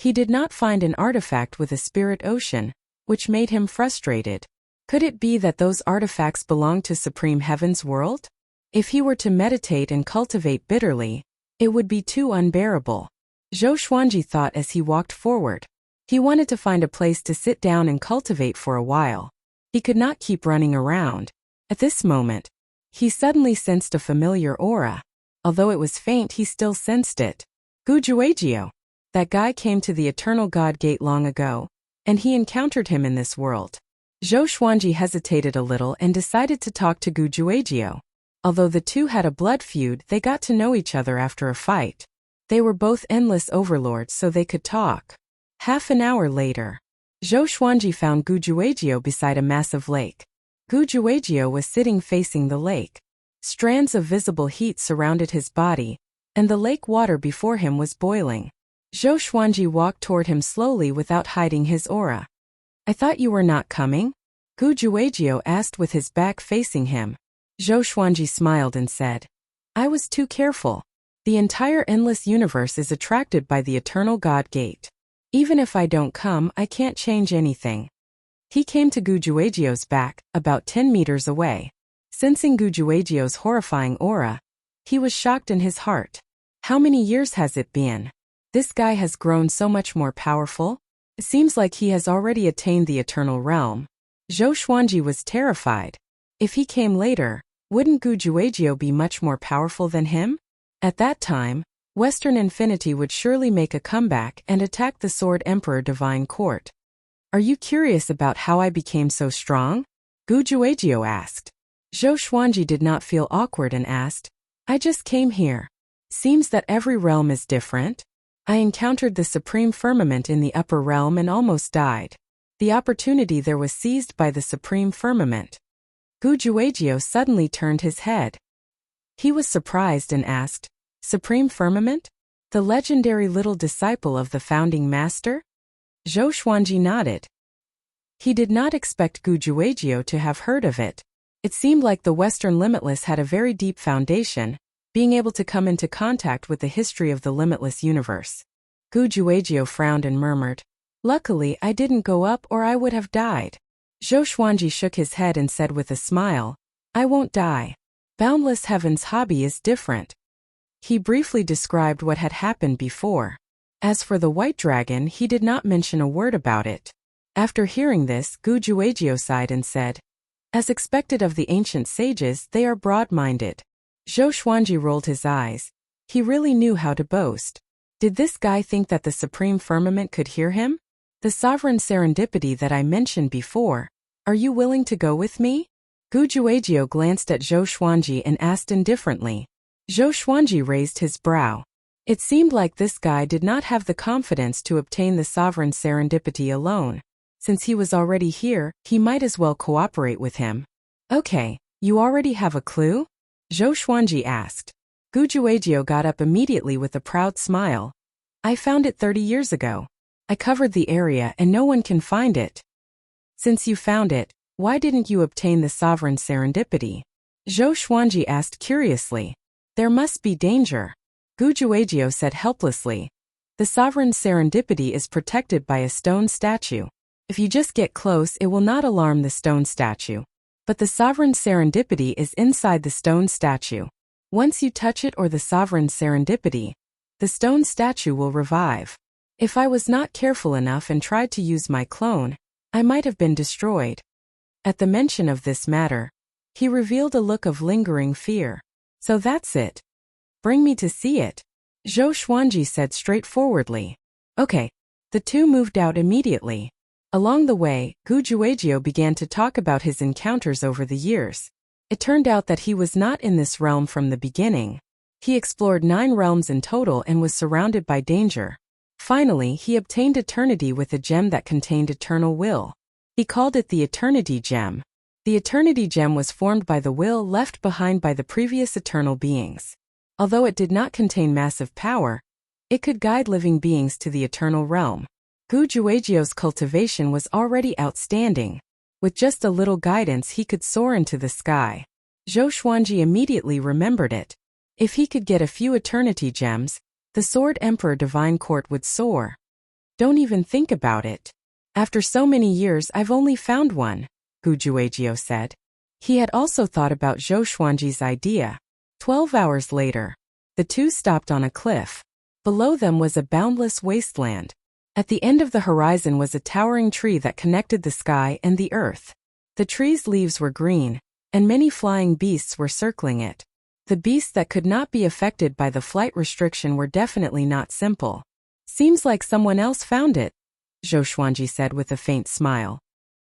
He did not find an artifact with a spirit ocean, which made him frustrated. Could it be that those artifacts belonged to Supreme Heaven's world? If he were to meditate and cultivate bitterly, it would be too unbearable. Zhou Xuanji thought as he walked forward. He wanted to find a place to sit down and cultivate for a while. He could not keep running around. At this moment, he suddenly sensed a familiar aura. Although it was faint, he still sensed it. Gujuejiu. That guy came to the Eternal God Gate long ago, and he encountered him in this world. Zhou Xuanji hesitated a little and decided to talk to Gujuejiu. Although the two had a blood feud, they got to know each other after a fight. They were both endless overlords, so they could talk. Half an hour later, Zhou Xuanji found Gujuejiu beside a massive lake. Gujuejiu was sitting facing the lake. Strands of visible heat surrounded his body, and the lake water before him was boiling. Zhou Xuanji walked toward him slowly without hiding his aura. I thought you were not coming? Gujuejiu asked with his back facing him. Zhou Xuanji smiled and said, I was too careful. The entire endless universe is attracted by the Eternal God Gate. Even if I don't come, I can't change anything. He came to Gujuejiu's back, about 10 meters away. Sensing Gujuejiu's horrifying aura, he was shocked in his heart. How many years has it been? This guy has grown so much more powerful. It seems like he has already attained the Eternal Realm. Zhou Xuanji was terrified. If he came later, wouldn't Gujuejiu be much more powerful than him? At that time, Western Infinity would surely make a comeback and attack the Sword Emperor Divine Court. Are you curious about how I became so strong? Gujuejiu asked. Zhou Xuanji did not feel awkward and asked, I just came here. Seems that every realm is different. I encountered the Supreme Firmament in the upper realm and almost died. The opportunity there was seized by the Supreme Firmament. Gujuejiu suddenly turned his head. He was surprised and asked, Supreme Firmament? The legendary little disciple of the founding master? Zhou Xuanji nodded. He did not expect Gujuejiu to have heard of it. It seemed like the Western Limitless had a very deep foundation, being able to come into contact with the history of the limitless universe. Gujuejiu frowned and murmured, Luckily, I didn't go up or I would have died. Zhou Xuanji shook his head and said with a smile, I won't die. Boundless Heaven's hobby is different. He briefly described what had happened before. As for the White Dragon, he did not mention a word about it. After hearing this, Gujuejiu sighed and said, As expected of the ancient sages, they are broad-minded. Zhou Xuanji rolled his eyes. He really knew how to boast. Did this guy think that the Supreme Firmament could hear him? The sovereign serendipity that I mentioned before. Are you willing to go with me? Gujuejiu glanced at Zhou Xuanji and asked indifferently. Zhou Xuanji raised his brow. It seemed like this guy did not have the confidence to obtain the sovereign serendipity alone. Since he was already here, he might as well cooperate with him. Okay, you already have a clue? Zhou Xuanji asked. Gujuejiu got up immediately with a proud smile. I found it 30 years ago. I covered the area and no one can find it. Since you found it, why didn't you obtain the sovereign serendipity? Zhou Xuanji asked curiously. There must be danger. Gujuejiu said helplessly. The sovereign's serendipity is protected by a stone statue. If you just get close, it will not alarm the stone statue. But the sovereign's serendipity is inside the stone statue. Once you touch it or the sovereign's serendipity, the stone statue will revive. If I was not careful enough and tried to use my clone, I might have been destroyed. At the mention of this matter, he revealed a look of lingering fear. So that's it. Bring me to see it, Zhou Xuanji said straightforwardly. Okay. The two moved out immediately. Along the way, Gujuejiu began to talk about his encounters over the years. It turned out that he was not in this realm from the beginning. He explored 9 realms in total and was surrounded by danger. Finally, he obtained eternity with a gem that contained eternal will. He called it the Eternity Gem. The Eternity Gem was formed by the will left behind by the previous eternal beings. Although it did not contain massive power, it could guide living beings to the eternal realm. Gujuejiu's cultivation was already outstanding. With just a little guidance he could soar into the sky. Zhou Xuanji immediately remembered it. If he could get a few eternity gems, the Sword Emperor Divine Court would soar. Don't even think about it. After so many years I've only found one, Gujuejiu said. He had also thought about Zhou Xuanji's idea. 12 hours later, the two stopped on a cliff. Below them was a boundless wasteland. At the end of the horizon was a towering tree that connected the sky and the earth. The tree's leaves were green, and many flying beasts were circling it. The beasts that could not be affected by the flight restriction were definitely not simple. Seems like someone else found it, Zhou Xuanji said with a faint smile.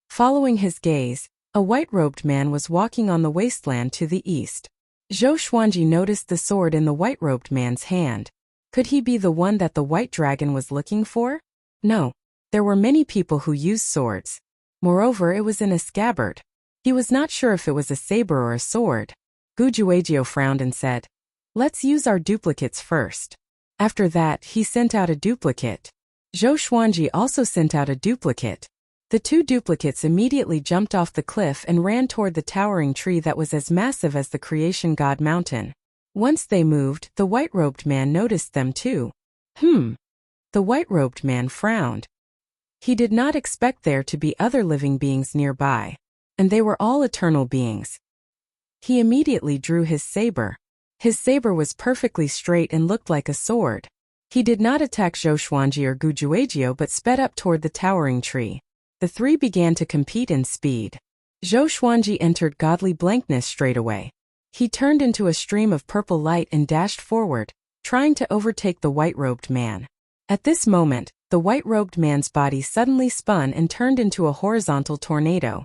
Following his gaze, a white-robed man was walking on the wasteland to the east. Zhou Xuanji noticed the sword in the white-robed man's hand. Could he be the one that the white dragon was looking for? No. There were many people who used swords. Moreover, it was in a scabbard. He was not sure if it was a saber or a sword. Gujuejiu frowned and said, "Let's use our duplicates first." After that, he sent out a duplicate. Zhou Xuanji also sent out a duplicate. The 2 duplicates immediately jumped off the cliff and ran toward the towering tree that was as massive as the creation god mountain. Once they moved, the white-robed man noticed them too. The white-robed man frowned. He did not expect there to be other living beings nearby, and they were all eternal beings. He immediately drew his saber. His saber was perfectly straight and looked like a sword. He did not attack Zhou Xuanji or Gujuejiu but sped up toward the towering tree. The 3 began to compete in speed. Zhou Xuanji entered godly blankness straight away. He turned into a stream of purple light and dashed forward, trying to overtake the white-robed man. At this moment, the white-robed man's body suddenly spun and turned into a horizontal tornado.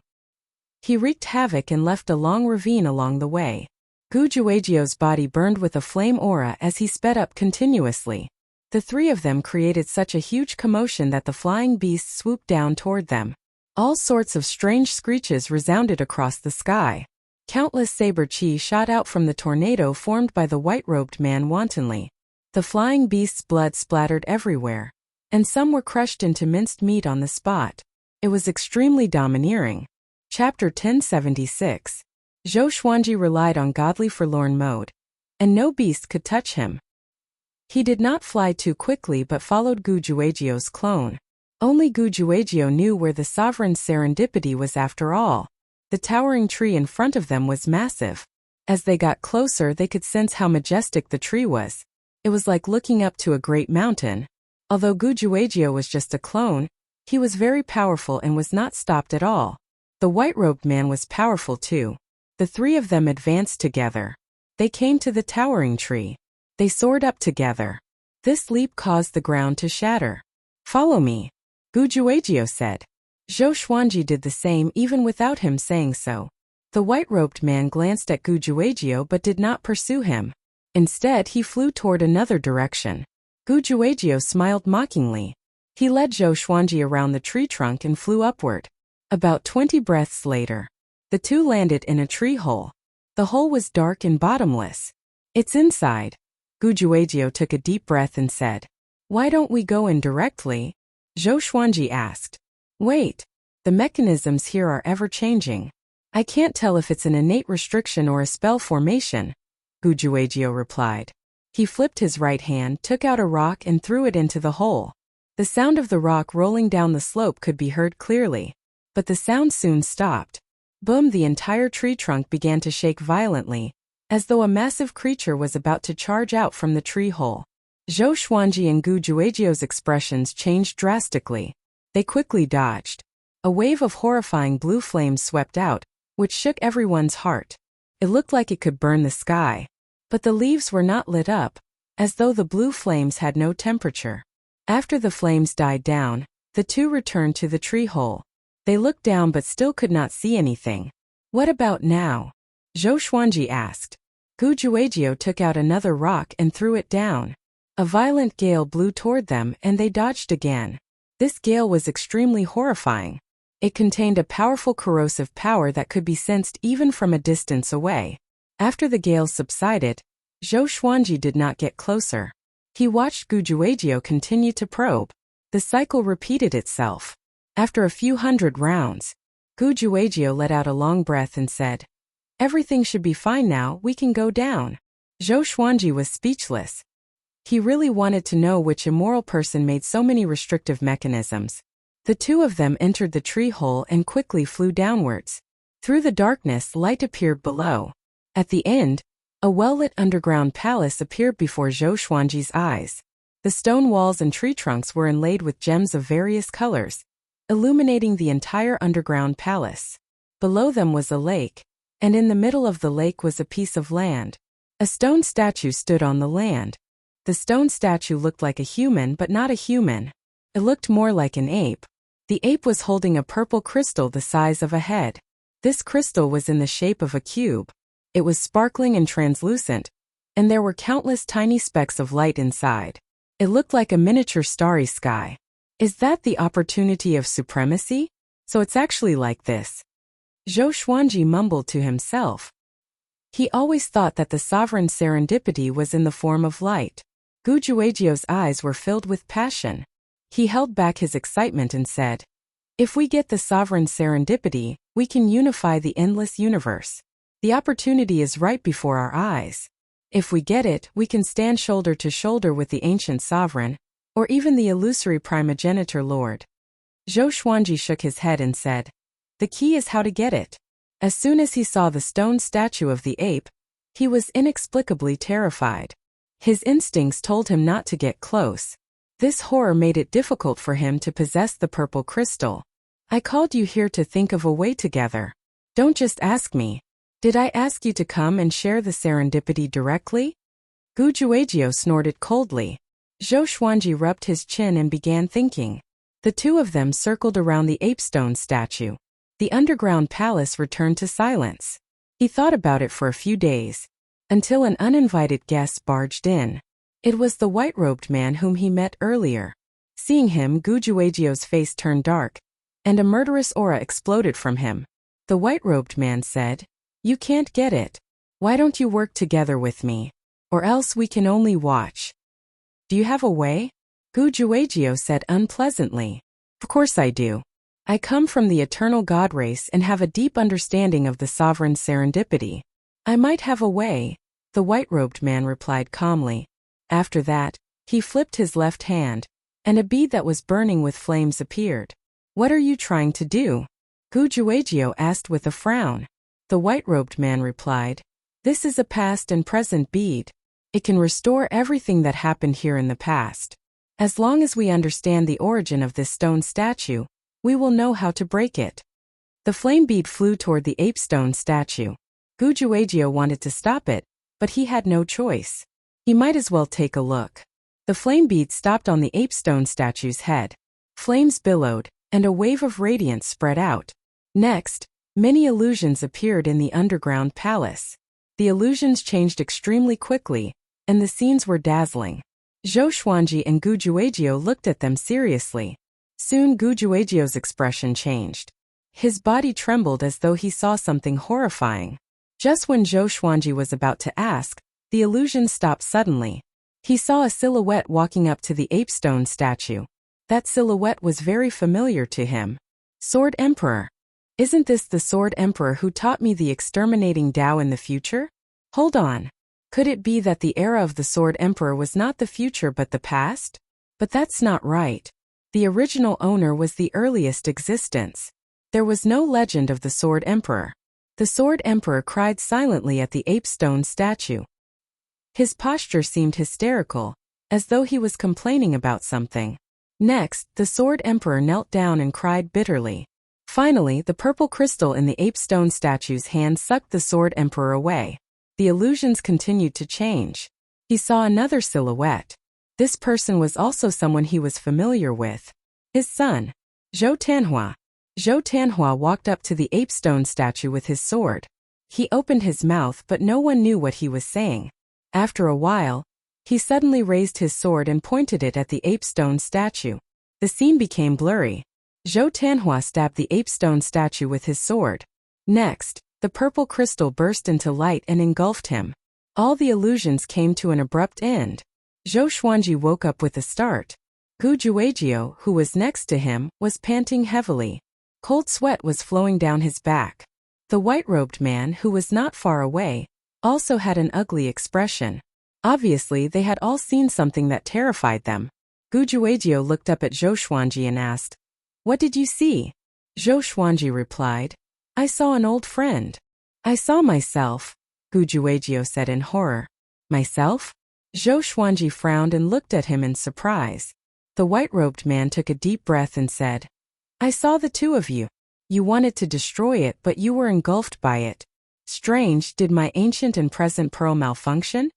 He wreaked havoc and left a long ravine along the way. Gujuejiu's body burned with a flame aura as he sped up continuously. The 3 of them created such a huge commotion that the flying beasts swooped down toward them. All sorts of strange screeches resounded across the sky. Countless saber chi shot out from the tornado formed by the white-robed man wantonly. The flying beasts' blood splattered everywhere, and some were crushed into minced meat on the spot. It was extremely domineering. Chapter 1076. Zhou Xuanji relied on godly forlorn mode, and no beast could touch him. He did not fly too quickly but followed Gujuejiu's clone. Only Gujuejiu knew where the sovereign's serendipity was after all. The towering tree in front of them was massive. As they got closer they could sense how majestic the tree was. It was like looking up to a great mountain. Although Gujuejiu was just a clone, he was very powerful and was not stopped at all. The white-robed man was powerful too. The 3 of them advanced together. They came to the towering tree. They soared up together. This leap caused the ground to shatter. "Follow me," Gujuejiu said. Zhou Xuanji did the same even without him saying so. The white-robed man glanced at Gujuejiu but did not pursue him. Instead, he flew toward another direction. Gujuejiu smiled mockingly. He led Zhou Xuanji around the tree trunk and flew upward. About 20 breaths later, the 2 landed in a tree hole. The hole was dark and bottomless. "It's inside." Gujuejiu took a deep breath and said, "Why don't we go in directly?" Zhou Xuanji asked. "Wait. The mechanisms here are ever-changing. I can't tell if it's an innate restriction or a spell formation," Gujuejiu replied. He flipped his right hand, took out a rock and threw it into the hole. The sound of the rock rolling down the slope could be heard clearly. But the sound soon stopped. Boom! The entire tree trunk began to shake violently, as though a massive creature was about to charge out from the tree hole. Zhou Xuanji and Gu Juejiu's expressions changed drastically. They quickly dodged. A wave of horrifying blue flames swept out, which shook everyone's heart. It looked like it could burn the sky. But the leaves were not lit up, as though the blue flames had no temperature. After the flames died down, the two returned to the tree hole. They looked down but still could not see anything. What about now? Zhou Xuanji asked. Gu Juejiu took out another rock and threw it down. A violent gale blew toward them and they dodged again. This gale was extremely horrifying. It contained a powerful corrosive power that could be sensed even from a distance away. After the gale subsided, Zhou Xuanji did not get closer. He watched Gu Juejiu continue to probe. The cycle repeated itself. After a few hundred rounds, Gu Juejiu let out a long breath and said, "Everything should be fine now, we can go down." Zhou Xuanji was speechless. He really wanted to know which immoral person made so many restrictive mechanisms. The two of them entered the tree hole and quickly flew downwards. Through the darkness, light appeared below. At the end, a well-lit underground palace appeared before Zhou Xuanji's eyes. The stone walls and tree trunks were inlaid with gems of various colors, illuminating the entire underground palace. Below them was a lake, and in the middle of the lake was a piece of land. A stone statue stood on the land. The stone statue looked like a human but not a human. It looked more like an ape. The ape was holding a purple crystal the size of a head. This crystal was in the shape of a cube. It was sparkling and translucent, and there were countless tiny specks of light inside. It looked like a miniature starry sky. Is that the opportunity of supremacy? So it's actually like this. Zhou Xuanji mumbled to himself. He always thought that the sovereign serendipity was in the form of light. Gu Juejiu's eyes were filled with passion. He held back his excitement and said, "If we get the sovereign serendipity, we can unify the endless universe. The opportunity is right before our eyes. If we get it, we can stand shoulder to shoulder with the ancient sovereign, or even the illusory primogenitor lord." Zhou Xuanji shook his head and said, "The key is how to get it." As soon as he saw the stone statue of the ape, he was inexplicably terrified. His instincts told him not to get close. This horror made it difficult for him to possess the purple crystal. "I called you here to think of a way together. Don't just ask me. Did I ask you to come and share the serendipity directly?" Gu Juejiu snorted coldly. Zhou Xuanji rubbed his chin and began thinking. The two of them circled around the apestone statue. The underground palace returned to silence. He thought about it for a few days, until an uninvited guest barged in. It was the white-robed man whom he met earlier. Seeing him, Gu Juejiu's face turned dark, and a murderous aura exploded from him. The white-robed man said, "You can't get it. Why don't you work together with me? Or else we can only watch." "Do you have a way?" Gu Juejiu said unpleasantly. "Of course I do. I come from the eternal god race and have a deep understanding of the sovereign serendipity. I might have a way," the white-robed man replied calmly. After that, he flipped his left hand, and a bead that was burning with flames appeared. "What are you trying to do?" Gu Juejiu asked with a frown. The white-robed man replied, "This is a past and present bead. It can restore everything that happened here in the past. As long as we understand the origin of this stone statue, we will know how to break it." The flame bead flew toward the apestone statue. Gu Juejiu wanted to stop it, but he had no choice. He might as well take a look. The flame bead stopped on the apestone statue's head. Flames billowed, and a wave of radiance spread out. Next, many illusions appeared in the underground palace. The illusions changed extremely quickly, and the scenes were dazzling. Zhou Xuanji and Gu Juejiu looked at them seriously. Soon Gu Juejiu's expression changed. His body trembled as though he saw something horrifying. Just when Zhou Xuanji was about to ask, the illusion stopped suddenly. He saw a silhouette walking up to the apestone statue. That silhouette was very familiar to him. Sword Emperor. Isn't this the Sword Emperor who taught me the exterminating Tao in the future? Hold on. Could it be that the era of the Sword Emperor was not the future but the past? But that's not right. The original owner was the earliest existence. There was no legend of the Sword Emperor. The Sword Emperor cried silently at the ape stone statue. His posture seemed hysterical, as though he was complaining about something. Next, the Sword Emperor knelt down and cried bitterly. Finally, the purple crystal in the ape stone statue's hand sucked the Sword Emperor away. The illusions continued to change. He saw another silhouette. This person was also someone he was familiar with. His son, Zhou Tanhua. Zhou Tanhua walked up to the ape stone statue with his sword. He opened his mouth but no one knew what he was saying. After a while, he suddenly raised his sword and pointed it at the ape stone statue. The scene became blurry. Zhou Tanhua stabbed the ape stone statue with his sword. Next, the purple crystal burst into light and engulfed him. All the illusions came to an abrupt end. Zhou Xuanji woke up with a start. Gu Juejiu, who was next to him, was panting heavily. Cold sweat was flowing down his back. The white-robed man, who was not far away, also had an ugly expression. Obviously, they had all seen something that terrified them. Gu Juejiu looked up at Zhou Xuanji and asked, "What did you see?" Zhou Xuanji replied, "I saw an old friend." "I saw myself," Gu Juejiu said in horror. "Myself?" Zhou Xuanji frowned and looked at him in surprise. The white-robed man took a deep breath and said, "I saw the two of you. You wanted to destroy it but you were engulfed by it. Strange, did my ancient and present pearl malfunction?"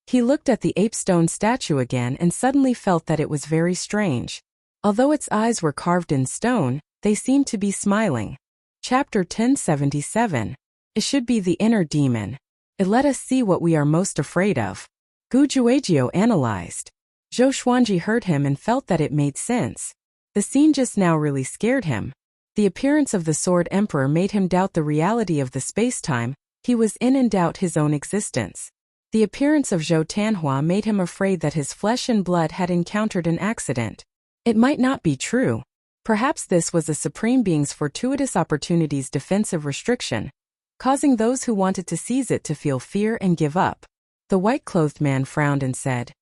He looked at the ape stone statue again and suddenly felt that it was very strange. Although its eyes were carved in stone, they seemed to be smiling. Chapter 1077. It should be the inner demon. It let us see what we are most afraid of. Gu Juejiu analyzed. Zhou Xuanji heard him and felt that it made sense. The scene just now really scared him. The appearance of the Sword Emperor made him doubt the reality of the space-time he was in and doubt his own existence. The appearance of Zhou Tanhua made him afraid that his flesh and blood had encountered an accident. It might not be true. Perhaps this was a Supreme Being's fortuitous opportunity's defensive restriction, causing those who wanted to seize it to feel fear and give up. The white-clothed man frowned and said,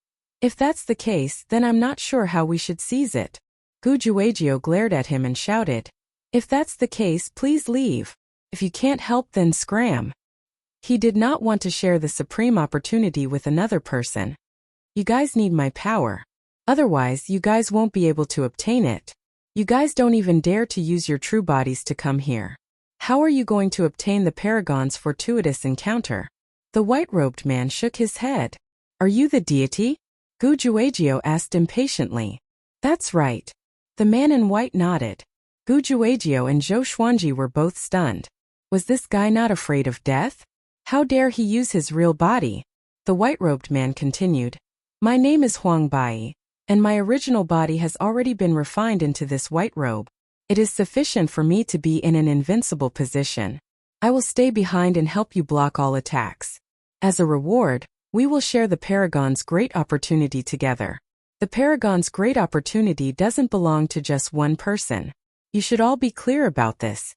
"If that's the case, then I'm not sure how we should seize it." Gu Juejiu glared at him and shouted, "If that's the case, please leave. If you can't help, then scram." He did not want to share the supreme opportunity with another person. "You guys need my power. Otherwise, you guys won't be able to obtain it. You guys don't even dare to use your true bodies to come here. How are you going to obtain the Paragon's fortuitous encounter?" The white-robed man shook his head. "Are you the deity?" Gu Juejiu asked impatiently. "That's right." The man in white nodded. Gu Juejiu and Zhou Xuanji were both stunned. Was this guy not afraid of death? How dare he use his real body? The white-robed man continued. "My name is Huang Bai, and my original body has already been refined into this white robe. It is sufficient for me to be in an invincible position. I will stay behind and help you block all attacks. As a reward, we will share the Paragon's great opportunity together. The Paragon's great opportunity doesn't belong to just one person. You should all be clear about this."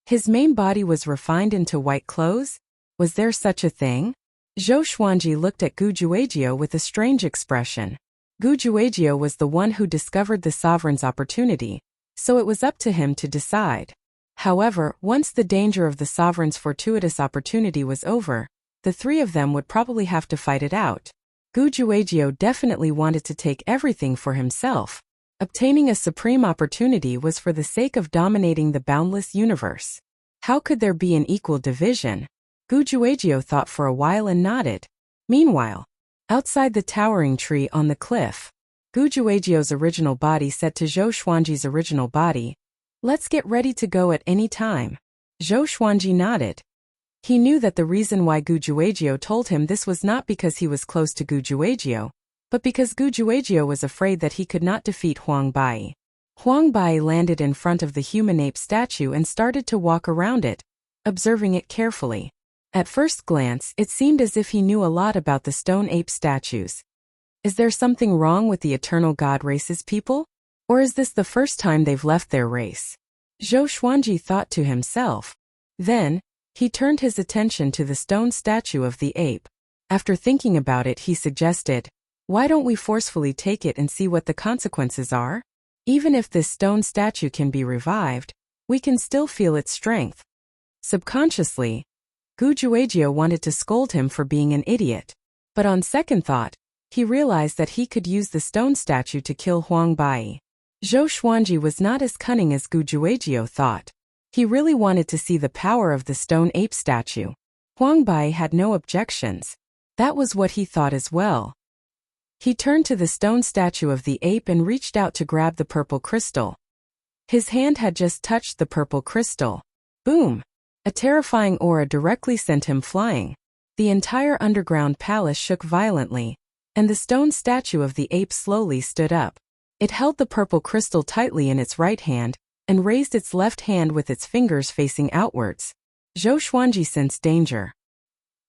His main body was refined into white clothes? Was there such a thing? Zhou Xuanji looked at Gu Juejiu with a strange expression. Gu Juejiu was the one who discovered the sovereign's opportunity, so it was up to him to decide. However, once the danger of the sovereign's fortuitous opportunity was over, the three of them would probably have to fight it out. Gu Juejiu definitely wanted to take everything for himself. Obtaining a supreme opportunity was for the sake of dominating the boundless universe. How could there be an equal division? Gu Juejiu thought for a while and nodded. Meanwhile, outside the towering tree on the cliff, Gu Juejiu's original body said to Zhou Xuanji's original body, "Let's get ready to go at any time." Zhou Xuanji nodded. He knew that the reason why Gu Juejiu told him this was not because he was close to Gu Juejiu, but because Gu Juejiu was afraid that he could not defeat Huang Bai. Huang Bai landed in front of the human ape statue and started to walk around it, observing it carefully. At first glance, it seemed as if he knew a lot about the stone ape statues. Is there something wrong with the eternal god race's people? Or is this the first time they've left their race? Zhou Xuanji thought to himself. Then, he turned his attention to the stone statue of the ape. After thinking about it, he suggested, "Why don't we forcefully take it and see what the consequences are? Even if this stone statue can be revived, we can still feel its strength." Subconsciously, Gujuejiu wanted to scold him for being an idiot. But on second thought, he realized that he could use the stone statue to kill Huang Bai. Zhou Xuanji was not as cunning as Gujuejiu thought. He really wanted to see the power of the stone ape statue. Huang Bai had no objections. That was what he thought as well. He turned to the stone statue of the ape and reached out to grab the purple crystal. His hand had just touched the purple crystal. Boom! A terrifying aura directly sent him flying. The entire underground palace shook violently, and the stone statue of the ape slowly stood up. It held the purple crystal tightly in its right hand, and raised its left hand with its fingers facing outwards. Zhou Xuanji sensed danger.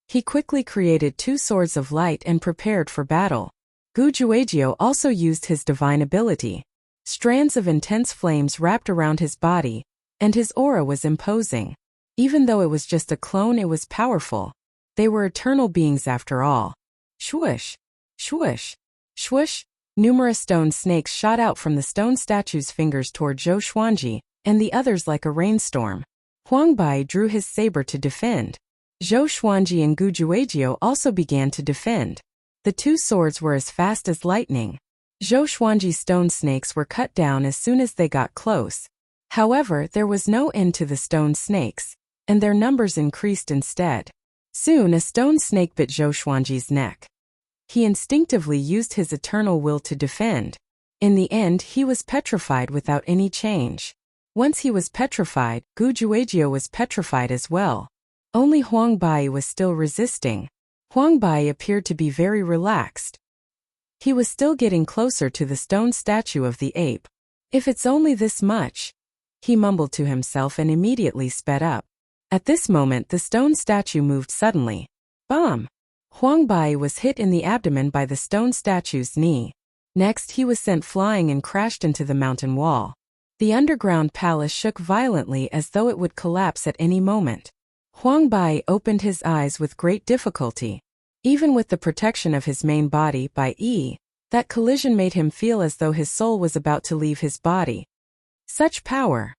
He quickly created 2 swords of light and prepared for battle. Gujuejiu also used his divine ability. Strands of intense flames wrapped around his body, and his aura was imposing. Even though it was just a clone, it was powerful. They were eternal beings after all. Swoosh! Swoosh! Swoosh! Numerous stone snakes shot out from the stone statue's fingers toward Zhou Xuanji, and the others like a rainstorm. Huang Bai drew his saber to defend. Zhou Xuanji and Gujuejiu also began to defend. The 2 swords were as fast as lightning. Zhou Xuanji's stone snakes were cut down as soon as they got close. However, there was no end to the stone snakes, and their numbers increased instead. Soon a stone snake bit Zhou Xuanji's neck. He instinctively used his eternal will to defend. In the end, he was petrified without any change. Once he was petrified, Gujuejiu was petrified as well. Only Huang Bai was still resisting. Huang Bai appeared to be very relaxed. He was still getting closer to the stone statue of the ape. "If it's only this much," he mumbled to himself and immediately sped up. At this moment, the stone statue moved suddenly. Bomb! Huang Bai was hit in the abdomen by the stone statue's knee. Next, he was sent flying and crashed into the mountain wall. The underground palace shook violently as though it would collapse at any moment. Huang Bai opened his eyes with great difficulty. Even with the protection of his main body by Yi, that collision made him feel as though his soul was about to leave his body. Such power!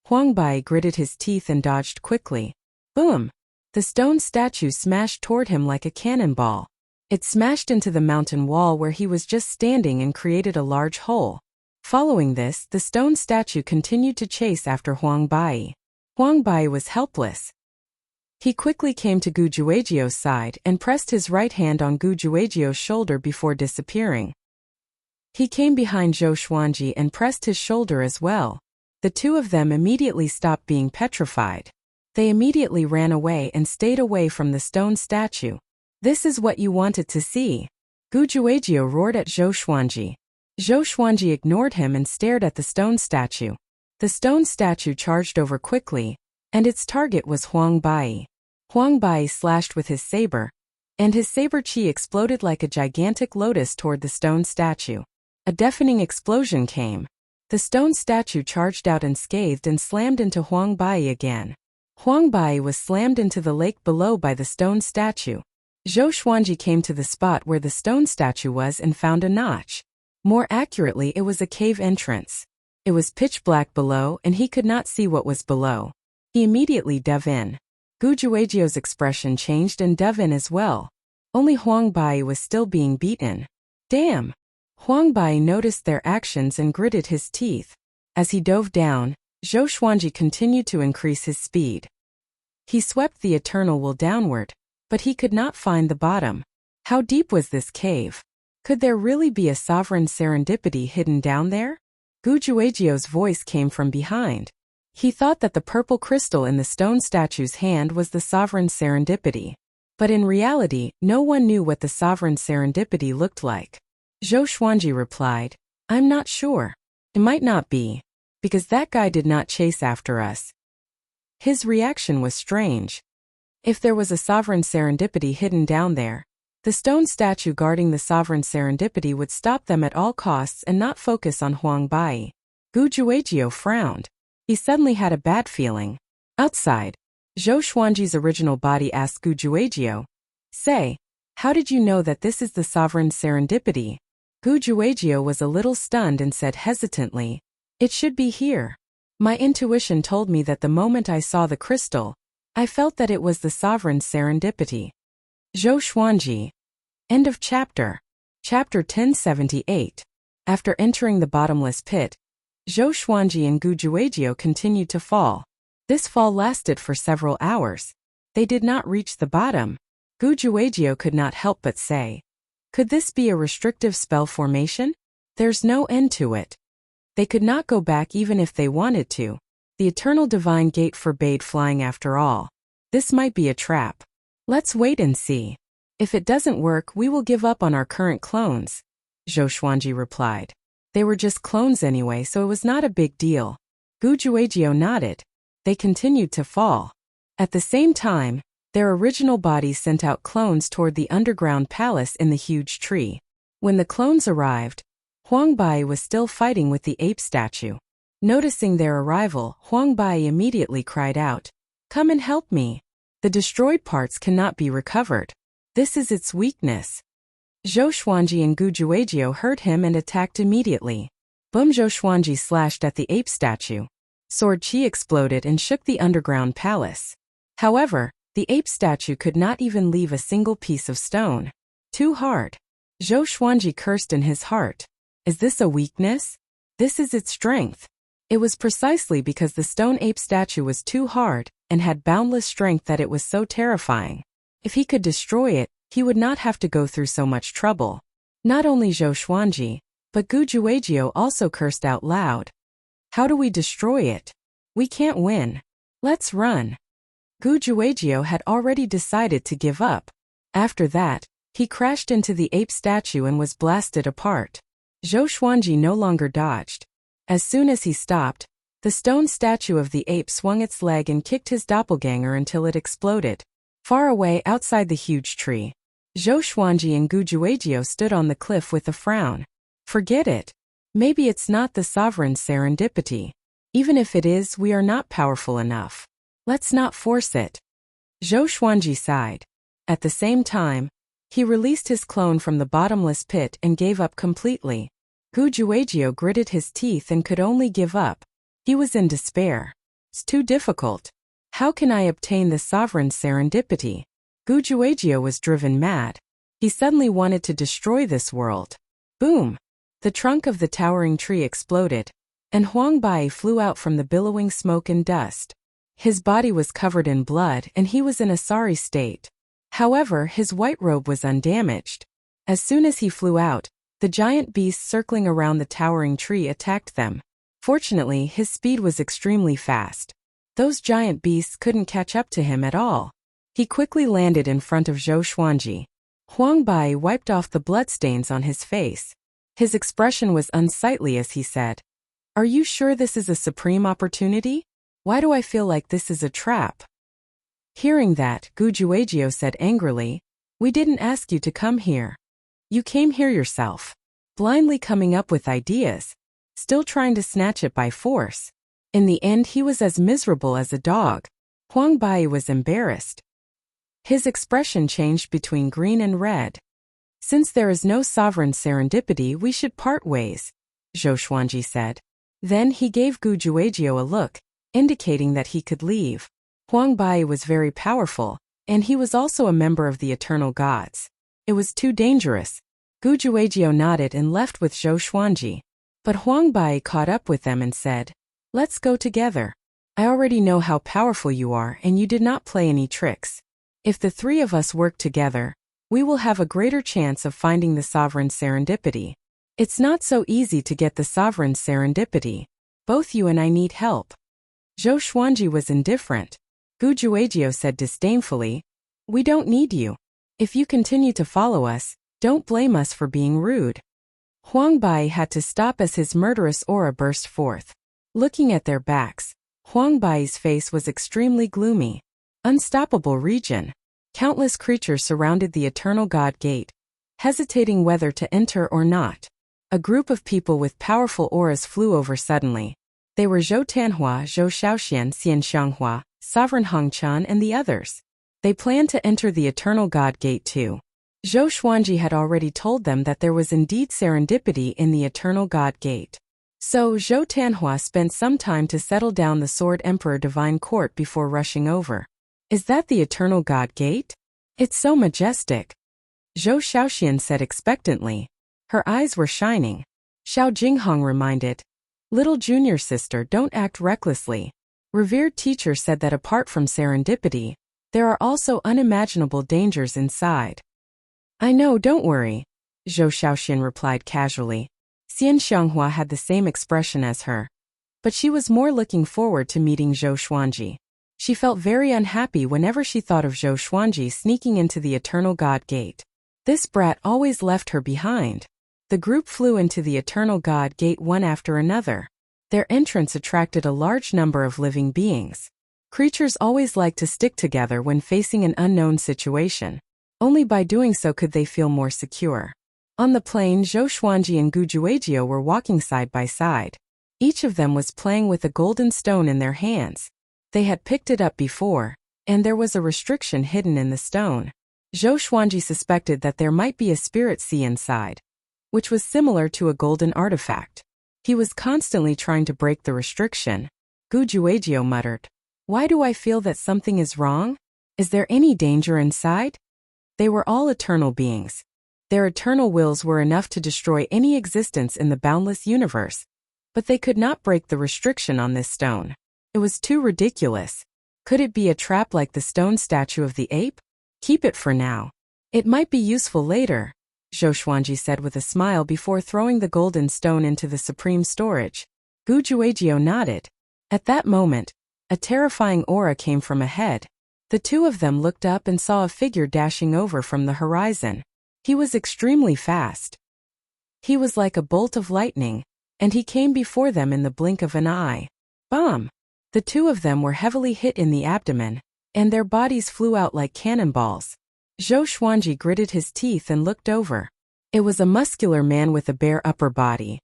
Huang Bai gritted his teeth and dodged quickly. Boom! The stone statue smashed toward him like a cannonball. It smashed into the mountain wall where he was just standing and created a large hole. Following this, the stone statue continued to chase after Huang Bai. Huang Bai was helpless. He quickly came to Gujuejiu's side and pressed his right hand on Gujuejiu's shoulder before disappearing. He came behind Zhou Xuanji and pressed his shoulder as well. The 2 of them immediately stopped being petrified. They immediately ran away and stayed away from the stone statue. "This is what you wanted to see!" Gujuejiu roared at Zhou Xuanji. Zhou Xuanji ignored him and stared at the stone statue. The stone statue charged over quickly, and its target was Huang Bai. Huang Bai slashed with his saber, and his saber chi exploded like a gigantic lotus toward the stone statue. A deafening explosion came. The stone statue charged out unscathed and slammed into Huang Bai again. Huang Bai was slammed into the lake below by the stone statue. Zhou Xuanji came to the spot where the stone statue was and found a notch. More accurately, it was a cave entrance. It was pitch black below and he could not see what was below. He immediately dove in. Gujuejiu's expression changed and dove in as well. Only Huang Bai was still being beaten. Damn! Huang Bai noticed their actions and gritted his teeth. As he dove down, Zhou Xuanji continued to increase his speed. He swept the eternal will downward, but he could not find the bottom. How deep was this cave? Could there really be a sovereign serendipity hidden down there? Gujuejiu's voice came from behind. He thought that the purple crystal in the stone statue's hand was the sovereign serendipity. But in reality, no one knew what the sovereign serendipity looked like. Zhou Xuanji replied, "I'm not sure. It might not be, because that guy did not chase after us." His reaction was strange. If there was a sovereign serendipity hidden down there, the stone statue guarding the sovereign serendipity would stop them at all costs and not focus on Huang Bai. Gujuejiu frowned. He suddenly had a bad feeling. Outside, Zhou Xuanji's original body asked Gujuejiu, "Say, How did you know that this is the sovereign serendipity? Gu Juejiu was a little stunned and said hesitantly, "It should be here. My intuition told me that the moment I saw the crystal, I felt that it was the sovereign serendipity." Zhou Xuanji. End of chapter. Chapter 1078. After entering the bottomless pit, Zhou Xuanji and Gu Juejiu continued to fall. This fall lasted for several hours. They did not reach the bottom. Gu Juejiu could not help but say, "Could this be a restrictive spell formation? There's no end to it." They could not go back even if they wanted to. The eternal divine gate forbade flying after all. This might be a trap. Let's wait and see. If it doesn't work, we will give up on our current clones, Zhou Xuanji replied. They were just clones anyway, so it was not a big deal. Gu Juejiu nodded. They continued to fall. At the same time, their original bodies sent out clones toward the underground palace in the huge tree. When the clones arrived, Huang Bai was still fighting with the ape statue. Noticing their arrival, Huang Bai immediately cried out, "Come and help me. The destroyed parts cannot be recovered. This is its weakness." Zhou Xuanji and Gu Juejiu heard him and attacked immediately. Boom! Zhou Xuanji slashed at the ape statue. Sword Qi exploded and shook the underground palace. However, the ape statue could not even leave a single piece of stone. Too hard. Zhou Xuanji cursed in his heart. Is this a weakness? This is its strength. It was precisely because the stone ape statue was too hard and had boundless strength that it was so terrifying. If he could destroy it, he would not have to go through so much trouble. Not only Zhou Xuanji, but Gu Juejiu also cursed out loud. How do we destroy it? We can't win. Let's run. Gu Juejiu had already decided to give up. After that, he crashed into the ape statue and was blasted apart. Zhou Xuanji no longer dodged. As soon as he stopped, the stone statue of the ape swung its leg and kicked his doppelganger until it exploded. Far away outside the huge tree, Zhou Xuanji and Gu Juejiu stood on the cliff with a frown. Forget it. Maybe it's not the sovereign serendipity. Even if it is, we are not powerful enough. Let's not force it. Zhou Xuanji sighed. At the same time, he released his clone from the bottomless pit and gave up completely. Gu Juejiu gritted his teeth and could only give up. He was in despair. It's too difficult. How can I obtain the sovereign serendipity? Gu Juejiu was driven mad. He suddenly wanted to destroy this world. Boom! The trunk of the towering tree exploded, and Huang Bai flew out from the billowing smoke and dust. His body was covered in blood and he was in a sorry state. However, his white robe was undamaged. As soon as he flew out, the giant beasts circling around the towering tree attacked them. Fortunately, his speed was extremely fast. Those giant beasts couldn't catch up to him at all. He quickly landed in front of Zhou Xuanji. Huang Bai wiped off the bloodstains on his face. His expression was unsightly as he said, "Are you sure this is a supreme opportunity? Why do I feel like this is a trap?" Hearing that, Gu Juejiu said angrily, "We didn't ask you to come here. You came here yourself. Blindly coming up with ideas. Still trying to snatch it by force." In the end, he was as miserable as a dog. Huang Bai was embarrassed. His expression changed between green and red. "Since there is no sovereign serendipity, we should part ways," Zhou Xuanji said. Then he gave Gu Juejiu a look, indicating that he could leave. Huang Bai was very powerful, and he was also a member of the eternal gods. It was too dangerous. Gu Juejiu nodded and left with Zhou Xuanji. But Huang Bai caught up with them and said, "Let's go together. I already know how powerful you are and you did not play any tricks. If the three of us work together, we will have a greater chance of finding the sovereign serendipity. It's not so easy to get the sovereign serendipity. Both you and I need help." Zhou Xuanji was indifferent. Gu Juejiu said disdainfully, "We don't need you. If you continue to follow us, don't blame us for being rude." Huang Bai had to stop as his murderous aura burst forth. Looking at their backs, Huang Bai's face was extremely gloomy. Unstoppable region. Countless creatures surrounded the Eternal God Gate, hesitating whether to enter or not. A group of people with powerful auras flew over suddenly. They were Zhou Tanhua, Zhou Shaoxian, Xian Xianghua, Sovereign Hongchan, and the others. They planned to enter the Eternal God Gate too. Zhou Xuanji had already told them that there was indeed serendipity in the Eternal God Gate. So Zhou Tanhua spent some time to settle down the Sword Emperor Divine Court before rushing over. Is that the Eternal God Gate? It's so majestic. Zhou Xiaoxian said expectantly. Her eyes were shining. Xiao Jinghong reminded. Little junior sister, don't act recklessly. Revered teacher said that apart from serendipity, there are also unimaginable dangers inside. I know, don't worry, Zhou Xiaoxian replied casually. Xian Xianghua had the same expression as her. But she was more looking forward to meeting Zhou Xuanji. She felt very unhappy whenever she thought of Zhou Xuanji sneaking into the Eternal God Gate. This brat always left her behind. The group flew into the Eternal God Gate one after another. Their entrance attracted a large number of living beings. Creatures always like to stick together when facing an unknown situation. Only by doing so could they feel more secure. On the plain, Zhou Xuanji and Gu Juejiu were walking side by side. Each of them was playing with a golden stone in their hands. They had picked it up before, and there was a restriction hidden in the stone. Zhou Xuanji suspected that there might be a spirit sea inside, which was similar to a golden artifact. He was constantly trying to break the restriction. Gu Juejiu muttered, "Why do I feel that something is wrong? Is there any danger inside?" They were all eternal beings. Their eternal wills were enough to destroy any existence in the boundless universe. But they could not break the restriction on this stone. It was too ridiculous. Could it be a trap like the stone statue of the ape? Keep it for now. It might be useful later, Zhou Xuanji said with a smile before throwing the golden stone into the supreme storage. Gu Juejiu nodded. At that moment, a terrifying aura came from ahead. The two of them looked up and saw a figure dashing over from the horizon. He was extremely fast. He was like a bolt of lightning, and he came before them in the blink of an eye. Bomb! The two of them were heavily hit in the abdomen, and their bodies flew out like cannonballs. Zhou Xuanji gritted his teeth and looked over. It was a muscular man with a bare upper body.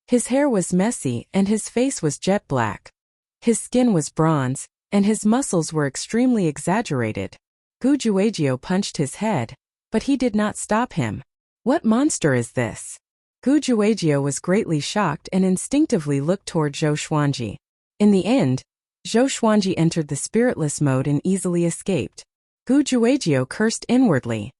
His hair was messy and his face was jet black. His skin was bronze, and his muscles were extremely exaggerated. Gu Juejiu punched his head, but he did not stop him. What monster is this? Gu Juejiu was greatly shocked and instinctively looked toward Zhou Xuanji. In the end, Zhou Xuanji entered the spiritless mode and easily escaped. Gu Juejiu cursed inwardly.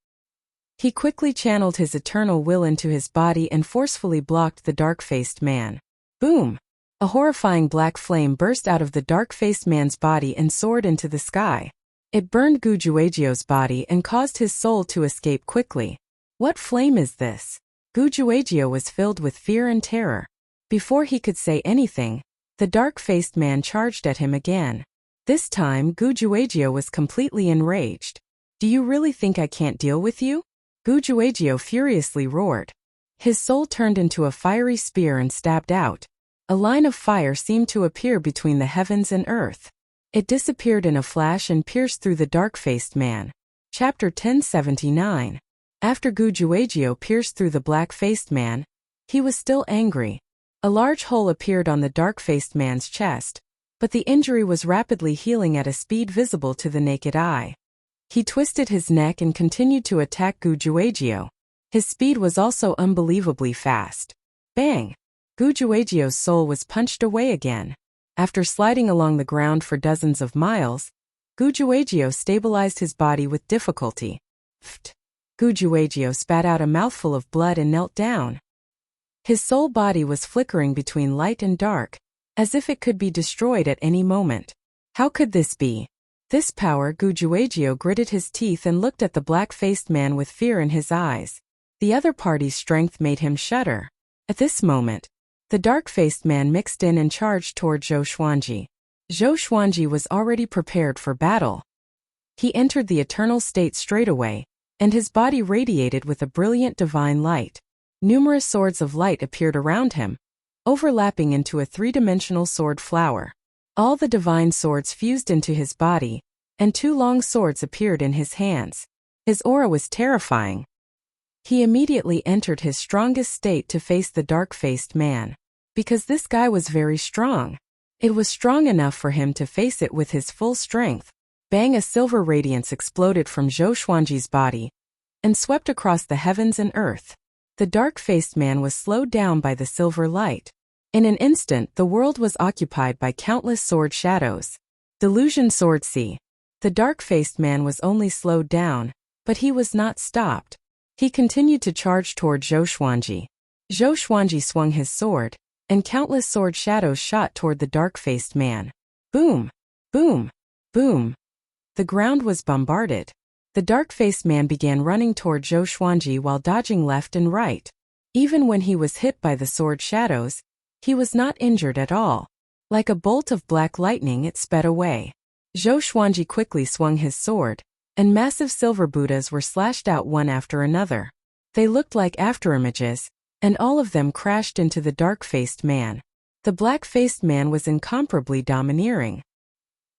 He quickly channeled his eternal will into his body and forcefully blocked the dark-faced man. Boom! A horrifying black flame burst out of the dark-faced man's body and soared into the sky. It burned Gu Juejiu's body and caused his soul to escape quickly. What flame is this? Gu Juejiu was filled with fear and terror. Before he could say anything, the dark-faced man charged at him again. This time, Gu Juejiu was completely enraged. Do you really think I can't deal with you? Gu Juejiu furiously roared. His soul turned into a fiery spear and stabbed out. A line of fire seemed to appear between the heavens and earth. It disappeared in a flash and pierced through the dark-faced man. Chapter 1079. After Gu Juejiu pierced through the black-faced man, he was still angry. A large hole appeared on the dark-faced man's chest, but the injury was rapidly healing at a speed visible to the naked eye. He twisted his neck and continued to attack Gu Juejiu. His speed was also unbelievably fast. Bang! Gu Juejiu's soul was punched away again. After sliding along the ground for dozens of miles, Gu Juejiu stabilized his body with difficulty. Pfft! Gu Juejiu spat out a mouthful of blood and knelt down. His soul body was flickering between light and dark, as if it could be destroyed at any moment. How could this be? This power. Gu Juejiu gritted his teeth and looked at the black-faced man with fear in his eyes. The other party's strength made him shudder. At this moment, the dark-faced man mixed in and charged toward Zhou Xuanji. Zhou Xuanji was already prepared for battle. He entered the eternal state straightaway, and his body radiated with a brilliant divine light. Numerous swords of light appeared around him, overlapping into a three-dimensional sword flower. All the divine swords fused into his body, and two long swords appeared in his hands. His aura was terrifying. He immediately entered his strongest state to face the dark-faced man. Because this guy was very strong. It was strong enough for him to face it with his full strength. Bang! A silver radiance exploded from Zhou Xuanji's body. and swept across the heavens and earth. The dark-faced man was slowed down by the silver light. In an instant, the world was occupied by countless sword shadows. Delusion sword see. The dark-faced man was only slowed down, but he was not stopped. He continued to charge toward Zhou Xuanji. Zhou Xuanji swung his sword, and countless sword shadows shot toward the dark-faced man. Boom! Boom! Boom! The ground was bombarded. The dark-faced man began running toward Zhou Xuanji while dodging left and right. Even when he was hit by the sword shadows, he was not injured at all. Like a bolt of black lightning, it sped away. Zhou Xuanji quickly swung his sword, and massive silver Buddhas were slashed out one after another. They looked like afterimages, and all of them crashed into the dark-faced man. The black-faced man was incomparably domineering.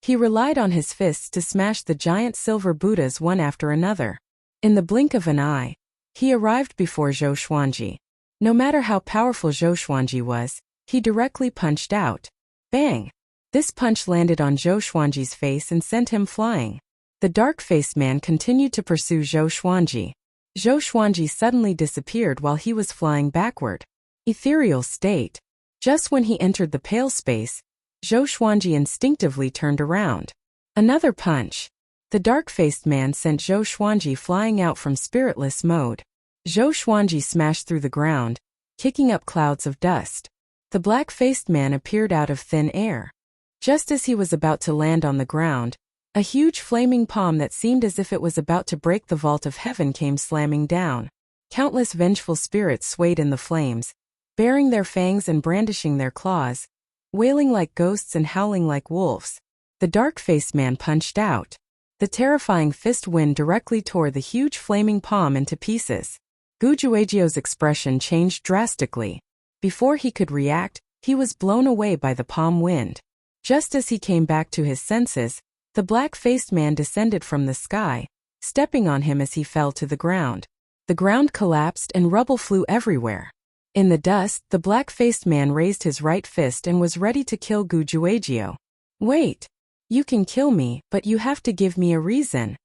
He relied on his fists to smash the giant silver Buddhas one after another. In the blink of an eye, he arrived before Zhou Xuanji. No matter how powerful Zhou Xuanji was, he directly punched out. Bang! This punch landed on Zhou Xuanji's face and sent him flying. The dark-faced man continued to pursue Zhou Xuanji. Zhou Xuanji suddenly disappeared while he was flying backward. Ethereal state. Just when he entered the pale space, Zhou Xuanji instinctively turned around. Another punch. The dark-faced man sent Zhou Xuanji flying out from spiritless mode. Zhou Xuanji smashed through the ground, kicking up clouds of dust. The black-faced man appeared out of thin air. Just as he was about to land on the ground, a huge flaming palm that seemed as if it was about to break the vault of heaven came slamming down. Countless vengeful spirits swayed in the flames, baring their fangs and brandishing their claws, wailing like ghosts and howling like wolves. The dark-faced man punched out. The terrifying fist wind directly tore the huge flaming palm into pieces. Gujuejiu's expression changed drastically. Before he could react, he was blown away by the palm wind. Just as he came back to his senses, the black-faced man descended from the sky, stepping on him as he fell to the ground. The ground collapsed and rubble flew everywhere. In the dust, the black-faced man raised his right fist and was ready to kill Gujuejiu. Wait! You can kill me, but you have to give me a reason.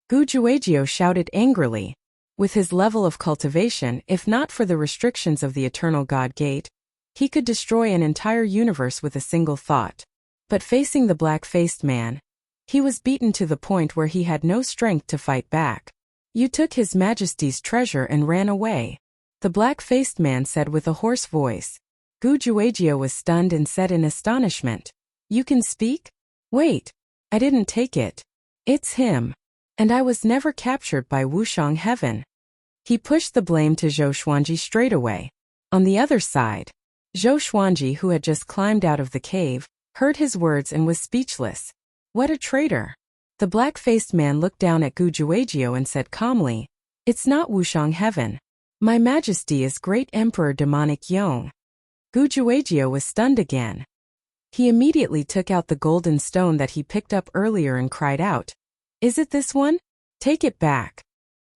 Gujuejiu shouted angrily. With his level of cultivation, if not for the restrictions of the Eternal God Gate, he could destroy an entire universe with a single thought. But facing the black-faced man, he was beaten to the point where he had no strength to fight back. You took His Majesty's treasure and ran away, the black-faced man said with a hoarse voice. Gujuejiu was stunned and said in astonishment, "You can speak? Wait, I didn't take it. It's him. And I was never captured by Wuxiang Heaven." He pushed the blame to Zhou Xuanji straight away. On the other side, Zhou Xuanji, who had just climbed out of the cave, heard his words and was speechless. What a traitor! The black-faced man looked down at Gujuejiu and said calmly, "It's not Wuxiang Heaven. My Majesty is Great Emperor Demonic Yong." Gujuejiu was stunned again. He immediately took out the golden stone that he picked up earlier and cried out, "Is it this one? Take it back."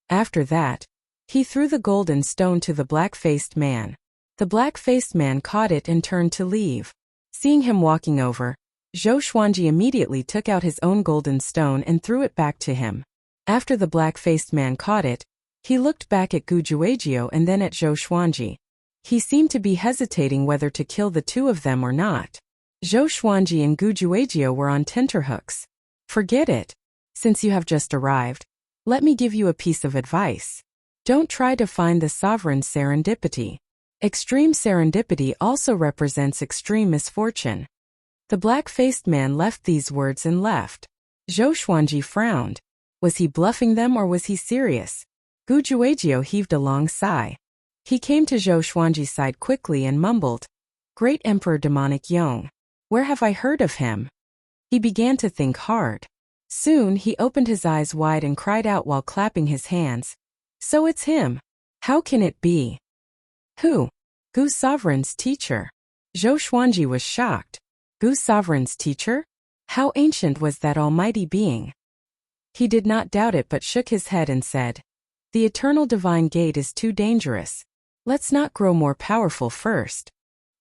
After that, he threw the golden stone to the black-faced man. The black-faced man caught it and turned to leave. Seeing him walking over, Zhou Xuanji immediately took out his own golden stone and threw it back to him. After the black-faced man caught it, he looked back at Gujuejiu and then at Zhou Xuanji. He seemed to be hesitating whether to kill the two of them or not. Zhou Xuanji and Gujuejiu were on tenterhooks. "Forget it. Since you have just arrived, let me give you a piece of advice. Don't try to find the sovereign's serendipity. Extreme serendipity also represents extreme misfortune." The black-faced man left these words and left. Zhou Xuanji frowned. Was he bluffing them or was he serious? Gujuejiu heaved a long sigh. He came to Zhou Xuanji's side quickly and mumbled, "Great Emperor Demonic Yong. Where have I heard of him?" He began to think hard. Soon he opened his eyes wide and cried out while clapping his hands, "So it's him! How can it be?" "Who?" "Gu Sovereign's teacher." Zhou Xuanji was shocked. Gu Sovereign's teacher? How ancient was that almighty being? He did not doubt it but shook his head and said, "The Eternal Divine Gate is too dangerous. Let's not grow more powerful first.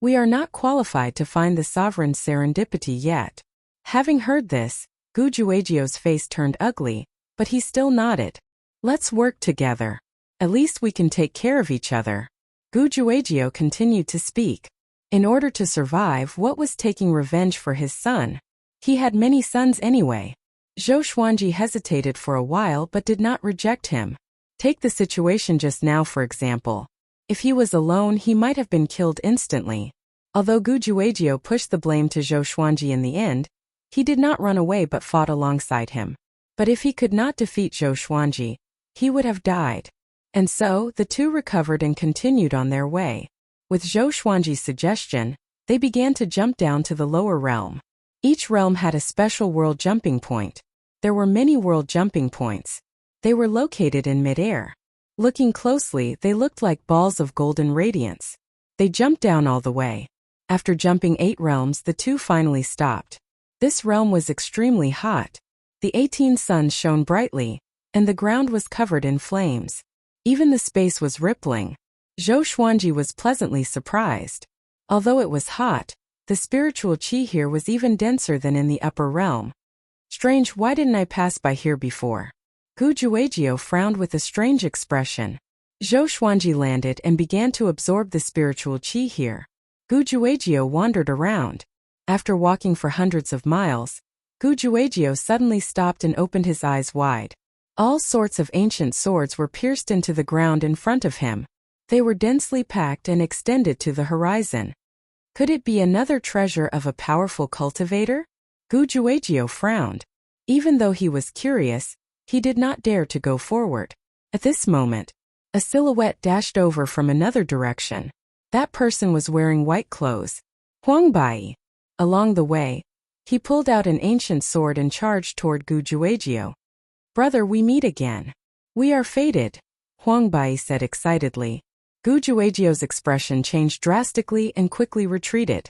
We are not qualified to find the sovereign's serendipity yet." Having heard this, Gujuejiu's face turned ugly, but he still nodded. Let's work together. At least we can take care of each other. Gu Juejiu continued to speak. In order to survive, what was taking revenge for his son? He had many sons anyway. Zhou Xuanji hesitated for a while but did not reject him. Take the situation just now for example. If he was alone, he might have been killed instantly. Although Gu Juejiu pushed the blame to Zhou Xuanji in the end, he did not run away but fought alongside him. But if he could not defeat Zhou Xuanji, he would have died. And so, the two recovered and continued on their way. With Zhou Xuanji's suggestion, they began to jump down to the lower realm. Each realm had a special world jumping point. There were many world jumping points. They were located in mid-air. Looking closely, they looked like balls of golden radiance. They jumped down all the way. After jumping 8 realms, the two finally stopped. This realm was extremely hot. The 18 suns shone brightly, and the ground was covered in flames. Even the space was rippling. Zhou Xuanji was pleasantly surprised. Although it was hot, the spiritual qi here was even denser than in the upper realm. Strange, why didn't I pass by here before? Gu Juejiu frowned with a strange expression. Zhou Xuanji landed and began to absorb the spiritual qi here. Gu Juejiu wandered around. After walking for hundreds of miles, Gu Juejiu suddenly stopped and opened his eyes wide. All sorts of ancient swords were pierced into the ground in front of him. They were densely packed and extended to the horizon. Could it be another treasure of a powerful cultivator? Gu Juejiu frowned. Even though he was curious, he did not dare to go forward. At this moment, a silhouette dashed over from another direction. That person was wearing white clothes. Huang Bai. Along the way, he pulled out an ancient sword and charged toward Gu Juejiu. Brother, we meet again. We are fated, Huang Bai said excitedly. Gu Juejiu's expression changed drastically and quickly retreated.